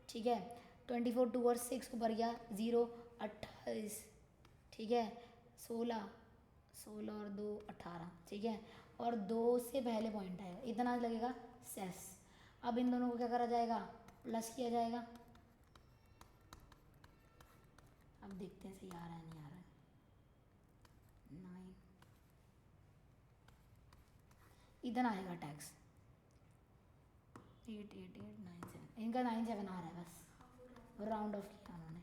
ठीक है, 24 2 और 6 ऊपर गया 0 28, ठीक है, 16 16 और 2 18, ठीक है, और 2 से पहले पॉइंट आएगा, इतना लगेगा सेस। अब इन दोनों को क्या करा जाएगा, प्लस किया जाएगा, अब देखते हैं सही आ रहा है नहीं आ रहा है, 9 इतना आएगा टैक्स, 8 8 8 9 7, इनका 9 7 आ रहा है बस, राउंड ऑफ किया उन्होंने,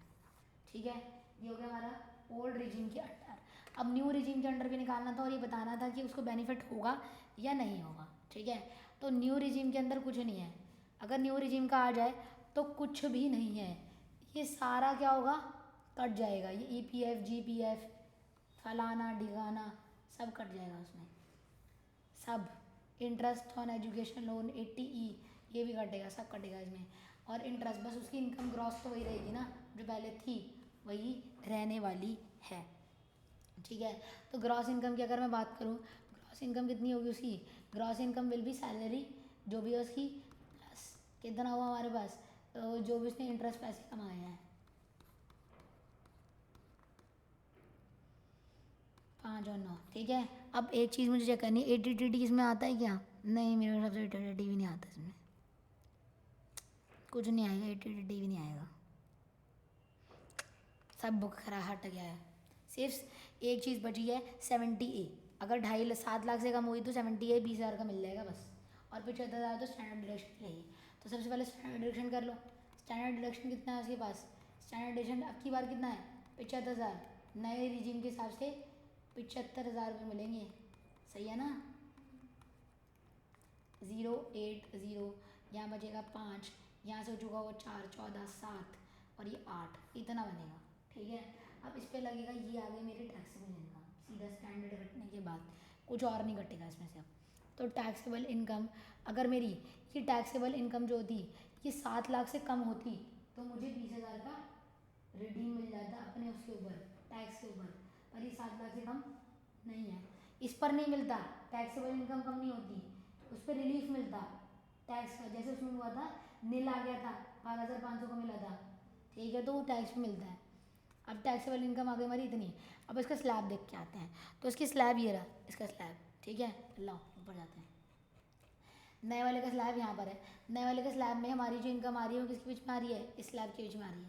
ठीक है, ये हो गया हमारा ओल्ड रिजीम के अंडर। अब न्यू रिजीम के अंडर भी निकालना था और ये बताना था कि उसको बेनिफिट होगा या नहीं होगा, ठीक है। तो न्यू रिजीम के अंदर कुछ नहीं है, अगर न्यू रिजीम का आ जाए तो कुछ भी नहीं है, ये सारा क्या होगा, कट जाएगा, ये EPF GPF फलाना ढिगाना सब कट जाएगा उसमें, सब interest on education loan 80E ये भी कटेगा, सब कटेगा इसमें, और इंटरेस्ट बस उसकी इनकम ग्रॉस तो वही रहेगी ना जो पहले थी, वही रहने वाली है, ठीक है। तो ग्रॉस इनकम की अगर मैं बात करूँ, ग्रॉस इनकम कितनी होगी उसकी, gross income will be salary जो भी है उसकी प्लस कितना हुआ हमारे पास, जो भी उसने इंटरेस्ट पैसे कमाए हैं, ठीक है। अब एक चीज़ मुझे चेक करनी है, ATTT इसमें आता है क्या? नहीं, मेरे हिसाब से ATTT भी नहीं आता इसमें, कुछ नहीं आएगा, ATTT भी नहीं आएगा, सब बुक खरा हट गया है। सिर्फ एक चीज़ बची है 70A, अगर 7 लाख से कम हुई तो 70A 20,000 का मिल जाएगा बस, और 75,000 तो स्टैंडर्ड डिडक्शन चाहिए। तो सबसे पहले स्टैंडर्ड डिडक्शन कर लो। स्टैंडर्ड डिडक्शन कितना है उसके पास? स्टैंडर्ड डिडक्शन अब की बार कितना है? 75,000। नए रिजीम के हिसाब से 75,000 रुपये मिलेंगे, सही है ना? 0 8 0, यहाँ बचेगा 5, यहाँ से हो चुका वो 4 14 7 और ये 8, इतना बनेगा, ठीक है। अब इस पे लगेगा, ये आ गई मेरी टैक्सेबल इनकम, सीधा स्टैंडर्ड कटने के बाद कुछ और नहीं कटेगा इसमें से अब। तो टैक्सेबल इनकम, अगर मेरी ये टैक्सेबल इनकम जो होती ये 7 लाख से कम होती तो मुझे 20,000 का रिडीम मिल जाता अपने उसके ऊपर, टैक्स के ऊपर, पर ये 7 लाख से कम नहीं है, इस पर नहीं मिलता। टैक्सेबल इनकम कम नहीं होती, उस पर रिलीफ मिलता टैक्स का, जैसे उसमें हुआ था, नील आ गया था, 12,500 का मिला था, ठीक है, तो वो टैक्स में मिलता है। अब टैक्सेबल इनकम आ गई हमारी इतनी। अब इसका स्लैब देख के आते हैं, तो इसकी स्लैब ये रहा, इसका स्लैब, ठीक है। लाओ ऊपर जाते हैं, नए वाले का स्लैब यहाँ पर है। नए वाले के स्लैब में हमारी जो इनकम आ रही है वो किसके बीच में आ रही है? इस स्लैब के बीच में आ रही है,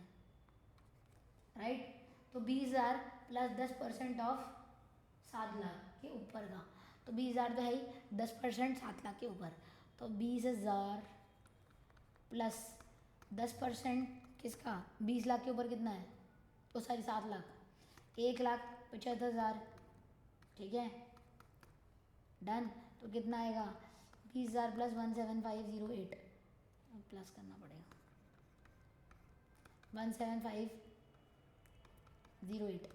राइट। तो 20,000 प्लस 10% ऑफ 7 लाख के ऊपर का, तो 20,000 तो है ही, 10% 7 लाख के ऊपर, तो 20,000 प्लस 10% किसका? 20 लाख के ऊपर कितना है? तो सॉरी 7 लाख, 1,75,000, ठीक है, डन। तो कितना आएगा? 20,000 प्लस 17508, प्लस करना पड़ेगा, 17508,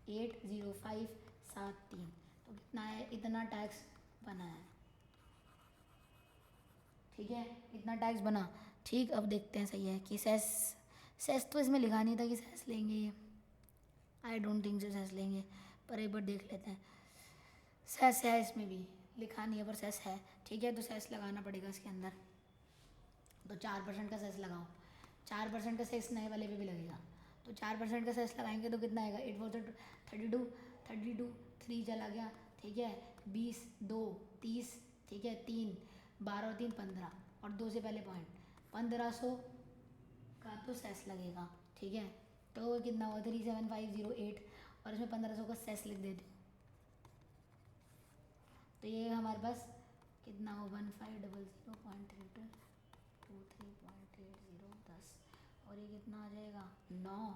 80573, तो कितना है? इतना टैक्स बना है, ठीक है, इतना टैक्स बना, ठीक। अब देखते हैं, सही है कि सेस तो इसमें लिखा नहीं था कि सेस लेंगे ये, I don't think so cess लेंगे, पर एक बार देख लेते हैं। सेस है, इसमें भी लिखा नहीं है पर सेस है, ठीक है, तो सेस लगाना पड़ेगा इसके अंदर। तो 4% का सेस लगाओ, 4% का सेस नए वाले पे भी लगेगा, तो 4% का सेस लगाएंगे तो कितना आएगा? 8 4 32, 32 3 चला गया, ठीक है, 20 2 30, ठीक है, 3 12 और 3 15, और 2 से पहले पॉइंट, 1500 का तो सेस लगेगा, ठीक है। तो कितना हुआ? 37508, और इसमें 1500 का सेस लिख देती हूँ, तो ये हमारे पास कितना हो? 1500.32 23.80 10, और ये कितना आ जाएगा? 9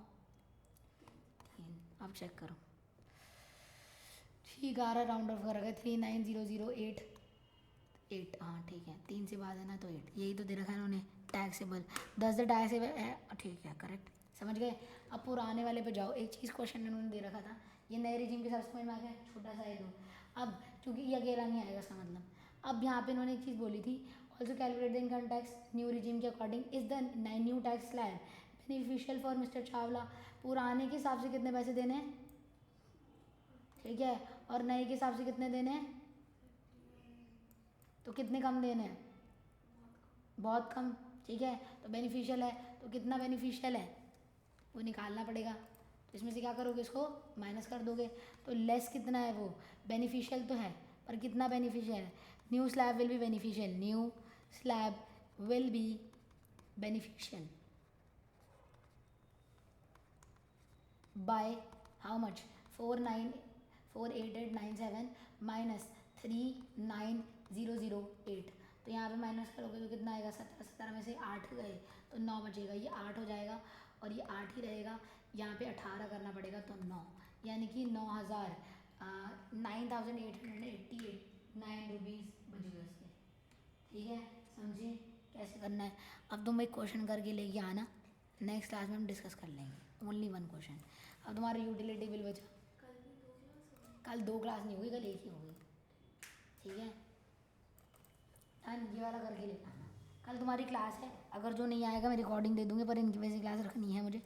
3, अब चेक करो, ठीक आ रहा, राउंड ऑफ कर रखा है, 390008, हाँ ठीक है, 3 से बाद है ना, तो 8, यही तो दे रखा है उन्होंने, टैक्सेबल 10 टैक्सेबल है, ठीक है, करेक्ट, समझ गए। अब पुराने वाले पे जाओ, एक चीज़ क्वेश्चन इन्होंने दे रखा था, ये नए रिजीम के साथ समझ में आ गया, छोटा सा है दो। अब चूंकि ये अकेला नहीं आएगा इसका मतलब, अब यहाँ पे इन्होंने एक चीज़ बोली थी, also calculate the income tax new regime के अकॉर्डिंग, is the new tax slab beneficial for mister Chawla. पुराने के हिसाब से कितने पैसे देने हैं, ठीक है, और नए के हिसाब से कितने देने हैं? तो कितने कम देने हैं? बहुत कम, ठीक है। तो बेनिफिशियल है, तो कितना बेनिफिशियल है वो निकालना पड़ेगा, तो इसमें से क्या करोगे? इसको माइनस कर दोगे, तो लेस कितना है? वो बेनिफिशियल तो है, पर कितना बेनिफिशियल है? New slab will be beneficial, new slab will be beneficial by how much? 48897 minus 39008, तो यहाँ पे माइनस करोगे तो कितना आएगा? 17 17 में से 8 गए तो 9 बचेगा, ये 8 हो जाएगा, और ये 8 ही रहेगा, यहाँ पे 18 करना पड़ेगा, तो 9, यानी कि 9,889 रुपीज़ बच गए उसके, ठीक है, समझिए कैसे करना है। अब तुम एक क्वेश्चन करके लेके आना, नेक्स्ट क्लास में हम डिस्कस कर लेंगे, ओनली 1 क्वेश्चन। अब तुम्हारा यूटिलिटी बिल बचा, कल 2 क्लास नहीं होगी, कल 1 ही होगी, ठीक है, डन। ये वाला करके लेके आना, कल तुम्हारी क्लास है, अगर जो नहीं आएगा मैं रिकॉर्डिंग दे दूँगी, पर इनकी वजह से क्लास रखनी है मुझे।